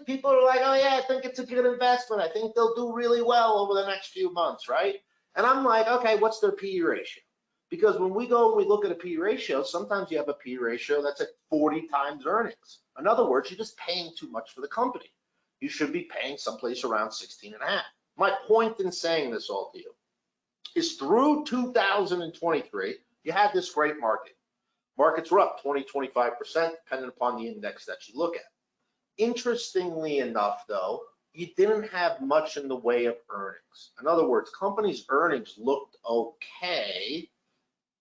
people are like, oh yeah, I think it's a good investment. I think they'll do really well over the next few months, right? And I'm like, okay, what's their P ratio? Because when we go and we look at a P ratio, sometimes you have a P ratio that's at 40 times earnings. In other words, you're just paying too much for the company. you should be paying someplace around 16.5. My point in saying this all to you is through 2023, you had this great market. Markets were up 20, 25%, depending upon the index that you look at. Interestingly enough, though, you didn't have much in the way of earnings. In other words, companies' earnings looked okay,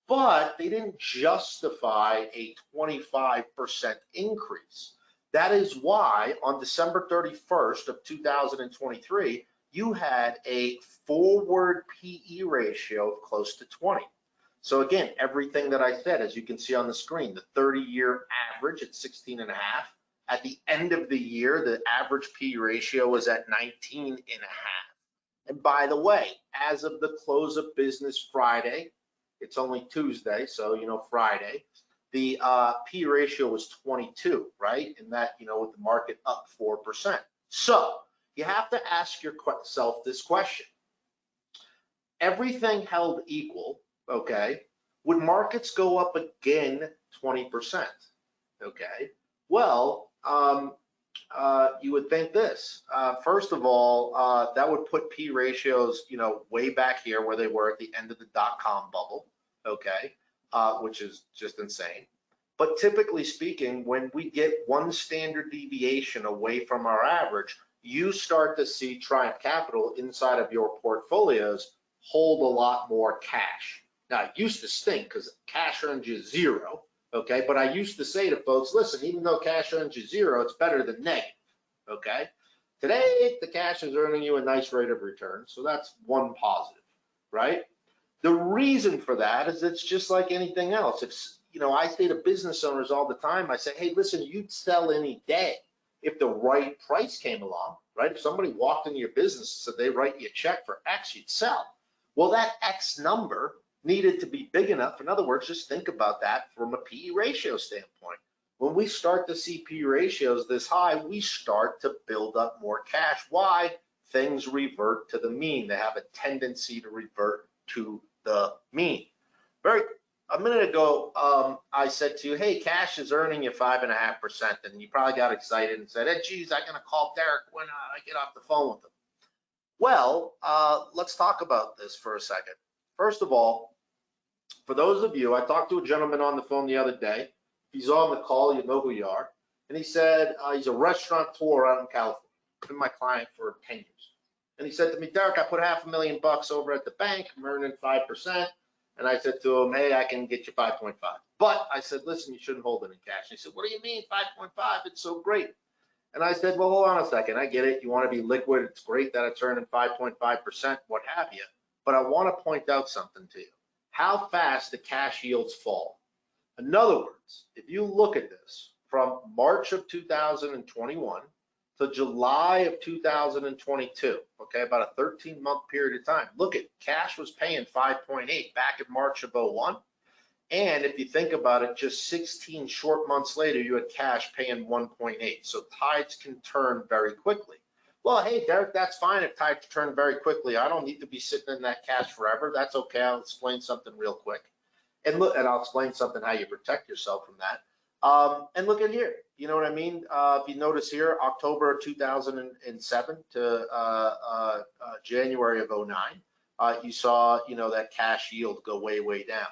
but they didn't justify a 25% increase. That is why on December 31st of 2023, you had a forward PE ratio of close to 20. So again, everything that I said, as you can see on the screen, the 30-year average at 16.5. At the end of the year, the average PE ratio was at 19.5. And by the way, as of the close of business Friday, it's only Tuesday, so Friday, the P ratio was 22, right? And that, with the market up 4%. So you have to ask yourself this question. Everything held equal, okay, would markets go up again 20%? Okay, well, you would think this. First of all, that would put P ratios, way back here where they were at the end of the dot-com bubble, okay, which is just insane. But typically speaking, when we get one standard deviation away from our average, you start to see Triumph Capital inside of your portfolios hold a lot more cash. Now, it used to stink because cash earned you zero. Okay, but I used to say to folks, listen, even though cash earns you zero, it's better than negative, okay? Today, the cash is earning you a nice rate of return, so that's one positive, right? The reason for that is it's just like anything else. It's, I say to business owners all the time, I say, hey, listen, you'd sell any day if the right price came along, right? If somebody walked into your business and said they write you a check for X, you'd sell. Well, that X number needed to be big enough. In other words, just think about that from a PE ratio standpoint. When we start to see PE ratios this high, we start to build up more cash. Why? Things revert to the mean. They have a tendency to revert to the mean. A minute ago, I said to you, hey, cash is earning you 5.5%, and you probably got excited and said, hey, geez, I'm gonna call Derek when I get off the phone with him. Well, let's talk about this for a second. First of all, for those of you, I talked to a gentleman on the phone the other day. He's on the call, you know who you are. And he said he's a restaurateur out in California. Been my client for 10 years. And he said to me, Derek, I put $500,000 over at the bank. I'm earning 5%. And I said to him, hey, I can get you 5.5. But I said, listen, you shouldn't hold it in cash. And he said, what do you mean 5.5? It's so great. And I said, well, hold on a second. I get it. You want to be liquid. It's great that it's earning 5.5%, what have you. But I want to point out something to you. How fast the cash yields fall. In other words, if you look at this from March of 2021 to July of 2022, okay, about a 13-month period of time, look at cash was paying 5.8 back in March of 01. And if you think about it, just 16 short months later, you had cash paying 1.8. So tides can turn very quickly. Well, hey, Derek, that's fine if tides turn very quickly. I don't need to be sitting in that cash forever. That's okay. I'll explain something real quick. And look, and I'll explain something how you protect yourself from that. And look at here. You know what I mean? If you notice here, October of 2007 to January of 09, you saw, that cash yield go way, way down.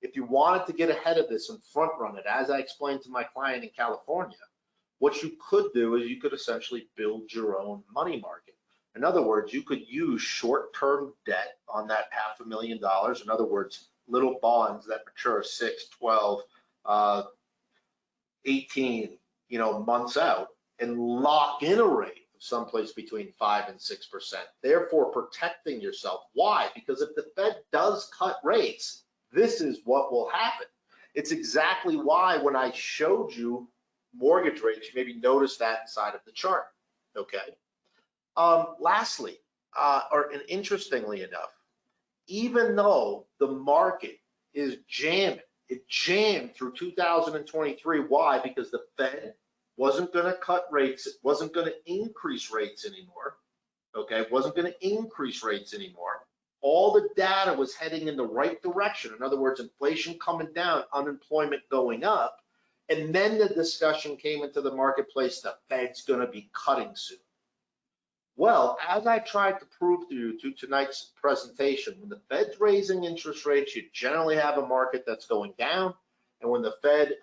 If you wanted to get ahead of this and front run it, as I explained to my client in California, what you could do is you could essentially build your own money market. In other words, you could use short-term debt on that $500,000. In other words, little bonds that mature 6, 12, 18, months out and lock in a rate of someplace between 5 and 6%, therefore protecting yourself. Why? Because if the Fed does cut rates, this is what will happen. It's exactly why when I showed you mortgage rates, you maybe noticed that inside of the chart, okay? Lastly, and interestingly enough, even though the market is jamming, it jammed through 2023. Why? Because the Fed wasn't going to cut rates. It wasn't going to increase rates anymore, okay? It wasn't going to increase rates anymore. All the data was heading in the right direction. In other words, inflation coming down, unemployment going up. And then the discussion came into the marketplace, the Fed's going to be cutting soon. Well, as I tried to prove to you to tonight's presentation, when the Fed's raising interest rates, you generally have a market that's going down. And when the Fed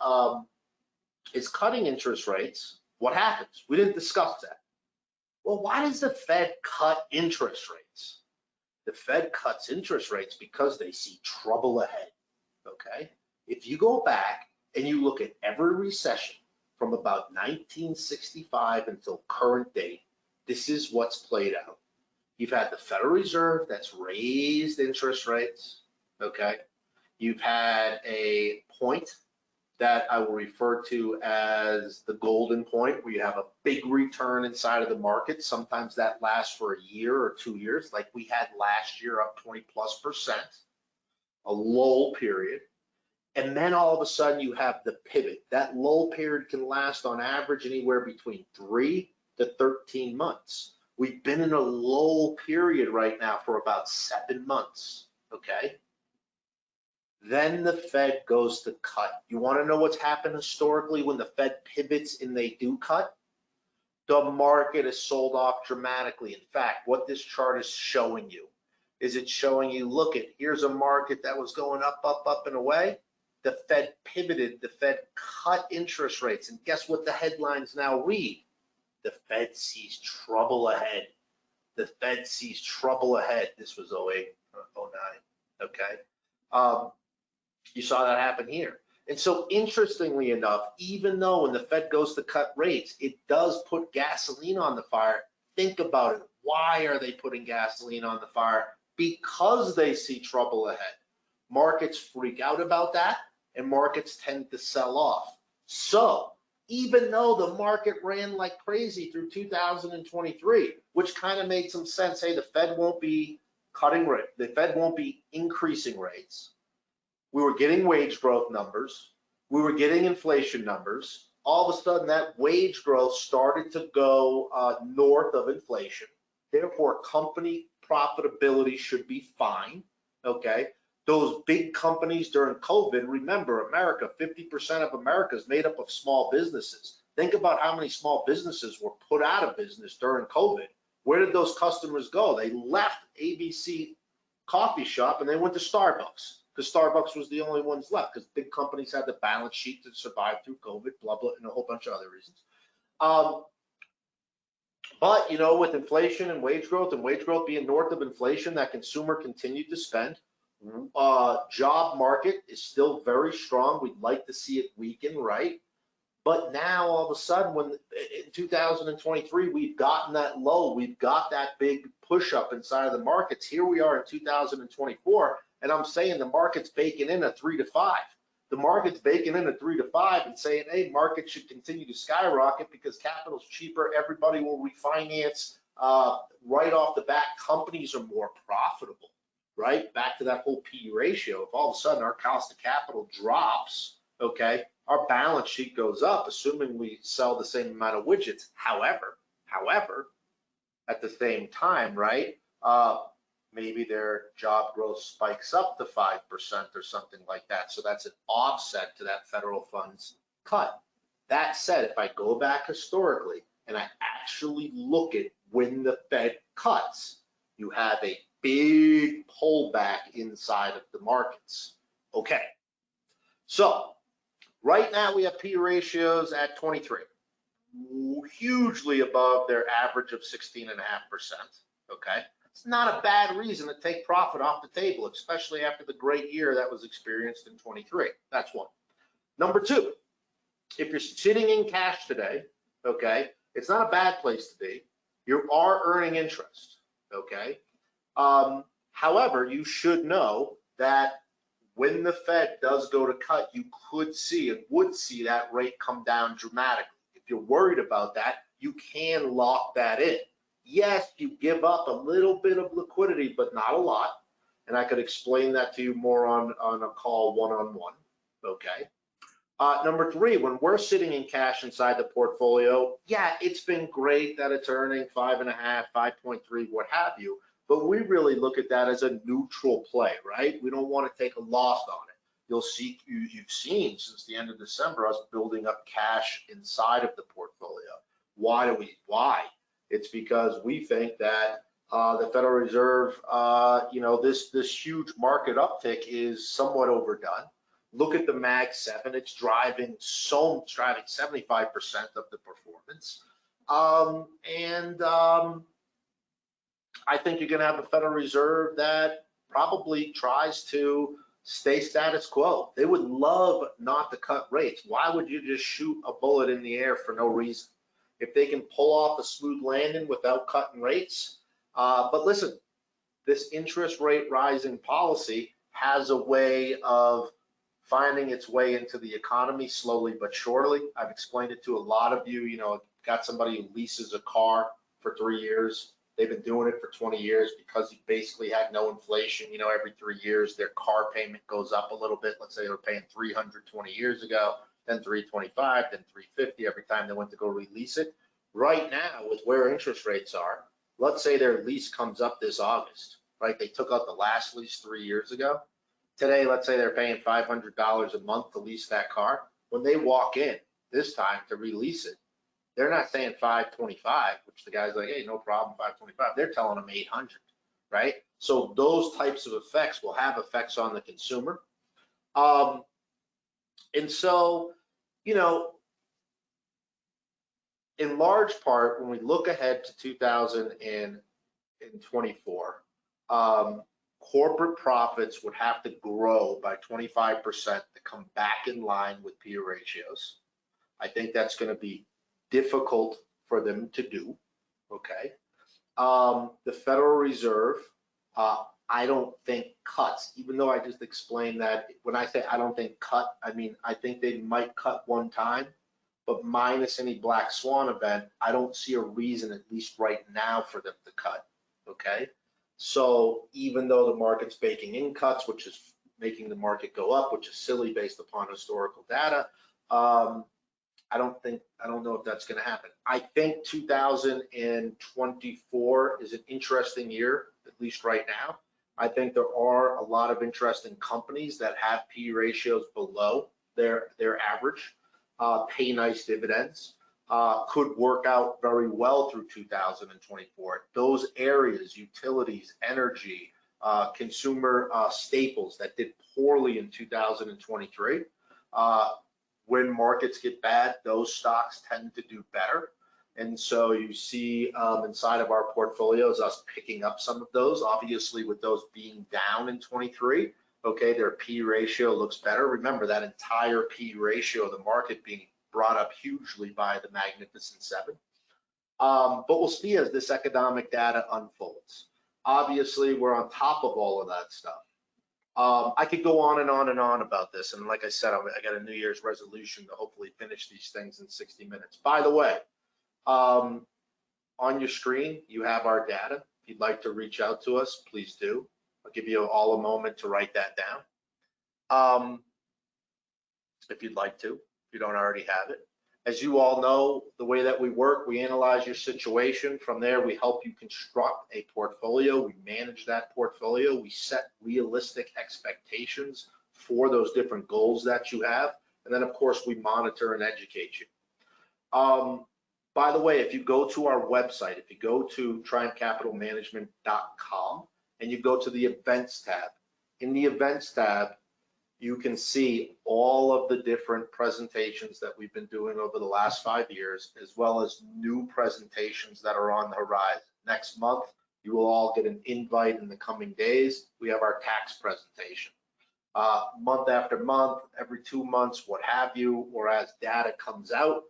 is cutting interest rates, what happens? We didn't discuss that. Well, why does the Fed cut interest rates? The Fed cuts interest rates because they see trouble ahead, okay? If you go back and you look at every recession from about 1965 until current date, this is what's played out. You've had the Federal Reserve that's raised interest rates, okay? You've had a point that I will refer to as the golden point, where you have a big return inside of the market. Sometimes that lasts for a year or 2 years, like we had last year, up 20+%, a lull period. And then all of a sudden you have the pivot. That lull period can last on average anywhere between 3 to 13 months. We've been in a lull period right now for about 7 months, okay? Then the Fed goes to cut. You want to know what's happened historically when the Fed pivots and they do cut? The market is sold off dramatically. In fact, what this chart is showing you is it's showing you, look at, here's a market that was going up, up, up and away. The Fed pivoted, the Fed cut interest rates. And guess what the headlines now read? The Fed sees trouble ahead. The Fed sees trouble ahead. This was 08, 09, okay? You saw that happen here. And so interestingly enough, even though when the Fed goes to cut rates, it does put gasoline on the fire. Think about it. Why are they putting gasoline on the fire? Because they see trouble ahead. Markets freak out about that, and markets tend to sell off. So even though the market ran like crazy through 2023, which kind of made some sense, hey, the Fed won't be cutting rate, the Fed won't be increasing rates. We were getting wage growth numbers. We were getting inflation numbers. All of a sudden, that wage growth started to go north of inflation. Therefore, company profitability should be fine, okay? Those big companies during COVID, remember, America, 50% of America is made up of small businesses. Think about how many small businesses were put out of business during COVID. Where did those customers go? They left ABC coffee shop and they went to Starbucks, because Starbucks was the only ones left, because big companies had the balance sheet to survive through COVID, blah, blah, and a whole bunch of other reasons. But, you know, with inflation and wage growth being north of inflation, that consumer continued to spend. Job market is still very strong. We'd like to see it weaken, right? But now all of a sudden, when in 2023, we've gotten that low, we've got that big push up inside of the markets. Here we are in 2024. And I'm saying the market's baking in a 3 to 5. The market's baking in a 3 to 5 and saying, hey, market should continue to skyrocket because capital's cheaper. Everybody will refinance right off the bat. Companies are more profitable, right? Back to that whole P ratio. If all of a sudden our cost of capital drops, okay, our balance sheet goes up, assuming we sell the same amount of widgets. However, at the same time, right? Maybe their job growth spikes up to 5% or something like that. So that's an offset to that federal funds cut. That said, if I go back historically and I actually look at when the Fed cuts, you have a big pullback inside of the markets. Okay, so right now we have P ratios at 23, hugely above their average of 16.5%, okay? It's not a bad reason to take profit off the table, especially after the great year that was experienced in 23. That's one. Number two, if you're sitting in cash today, okay, it's not a bad place to be. You are earning interest, okay? However, you should know that when the Fed does go to cut, you could see and would see that rate come down dramatically. If you're worried about that, you can lock that in. Yes, you give up a little bit of liquidity, but not a lot. And I could explain that to you more on a call one-on-one, okay? Number three, when we're sitting in cash inside the portfolio, yeah, it's been great that it's earning 5.5, 5.3, what have you, but we really look at that as a neutral play, right? We don't want to take a loss on it. You'll see, you've seen since the end of December us building up cash inside of the portfolio. Why? It's because we think that the Federal Reserve, this huge market uptick is somewhat overdone. Look at the Mag 7, it's driving 75% of the performance. I think you're going to have a Federal Reserve that probably tries to stay status quo. They would love not to cut rates. Why would you just shoot a bullet in the air for no reason? If they can pull off a smooth landing without cutting rates. But listen, this interest rate rising policy has a way of finding its way into the economy slowly but surely. I've explained it to a lot of you. Got somebody who leases a car for 3 years. They've been doing it for 20 years because you basically had no inflation. Every 3 years, their car payment goes up a little bit. Let's say they were paying $300 20 years ago, then $325, then $350 every time they went to go release it. Right now, with where interest rates are, let's say their lease comes up this August, right? They took out the last lease 3 years ago. Today, let's say they're paying $500 a month to lease that car. When they walk in this time to release it, they're not saying $525, which the guy's like, hey, no problem, $525. They're telling them $800, right? So those types of effects will have effects on the consumer. And so, in large part, when we look ahead to 2024, corporate profits would have to grow by 25% to come back in line with peer ratios. I think that's going to be difficult for them to do, okay? The Federal Reserve, I don't think cuts, even though I just explained that. When I say I don't think cut, I mean, I think they might cut one time, but minus any black swan event, I don't see a reason, at least right now, for them to cut, okay? So even though the market's baking in cuts, which is making the market go up, which is silly based upon historical data, I don't know if that's going to happen. I think 2024 is an interesting year, at least right now. I think there are a lot of interesting companies that have P ratios below their average, pay nice dividends, could work out very well through 2024. Those areas, utilities, energy, consumer staples that did poorly in 2023, when markets get bad, those stocks tend to do better. And so you see inside of our portfolios us picking up some of those, obviously with those being down in 23, okay, their P ratio looks better. Remember that entire P ratio of the market being brought up hugely by the Magnificent Seven. But we'll see as this economic data unfolds. Obviously, we're on top of all of that stuff. I could go on and on and on about this. And like I said, I got a New Year's resolution to hopefully finish these things in 60 minutes. By the way, on your screen, you have our data. If you'd like to reach out to us, please do. I'll give you all a moment to write that down. If you'd like to, if you don't already have it. As you all know, the way that we work, we analyze your situation. From there, we help you construct a portfolio. We manage that portfolio. We set realistic expectations for those different goals that you have. And then, of course, we monitor and educate you. By the way, if you go to our website, if you go to triumphcapitalmanagement.com and you go to the events tab, in the events tab, you can see all of the different presentations that we've been doing over the last 5 years, as well as new presentations that are on the horizon. Next month, you will all get an invite in the coming days. We have our tax presentation. Month after month, every 2 months, what have you, or as data comes out,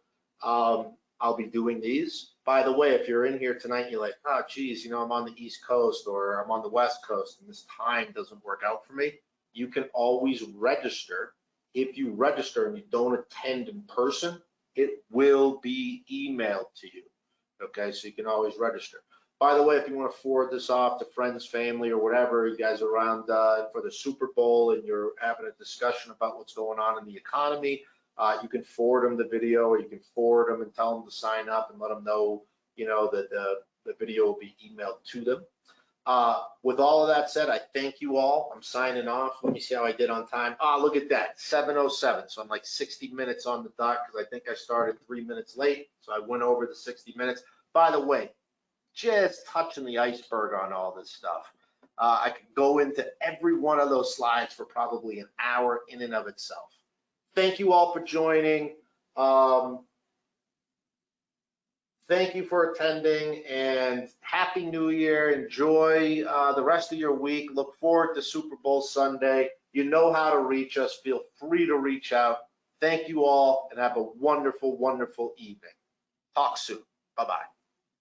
I'll be doing these. By the way, if you're in here tonight, you're like, oh, geez, I'm on the East Coast or I'm on the West Coast and this time doesn't work out for me. You can always register. If you register and you don't attend in person, it will be emailed to you. Okay, so you can always register. By the way, if you want to forward this off to friends, family, or whatever, you guys are around for the Super Bowl and you're having a discussion about what's going on in the economy, you can forward them the video, or you can forward them and tell them to sign up and let them know, that the video will be emailed to them. With all of that said, I thank you all. I'm signing off. Let me see how I did on time. Look at that, 7:07. So I'm like 60 minutes on the dot because I think I started 3 minutes late. So I went over the 60 minutes. By the way, just touching the iceberg on all this stuff. I could go into every one of those slides for probably an hour in and of itself. Thank you all for joining. Thank you for attending, and Happy New Year. Enjoy the rest of your week. Look forward to Super Bowl Sunday. You know how to reach us. Feel free to reach out. Thank you all, and have a wonderful, wonderful evening. Talk soon. Bye-bye.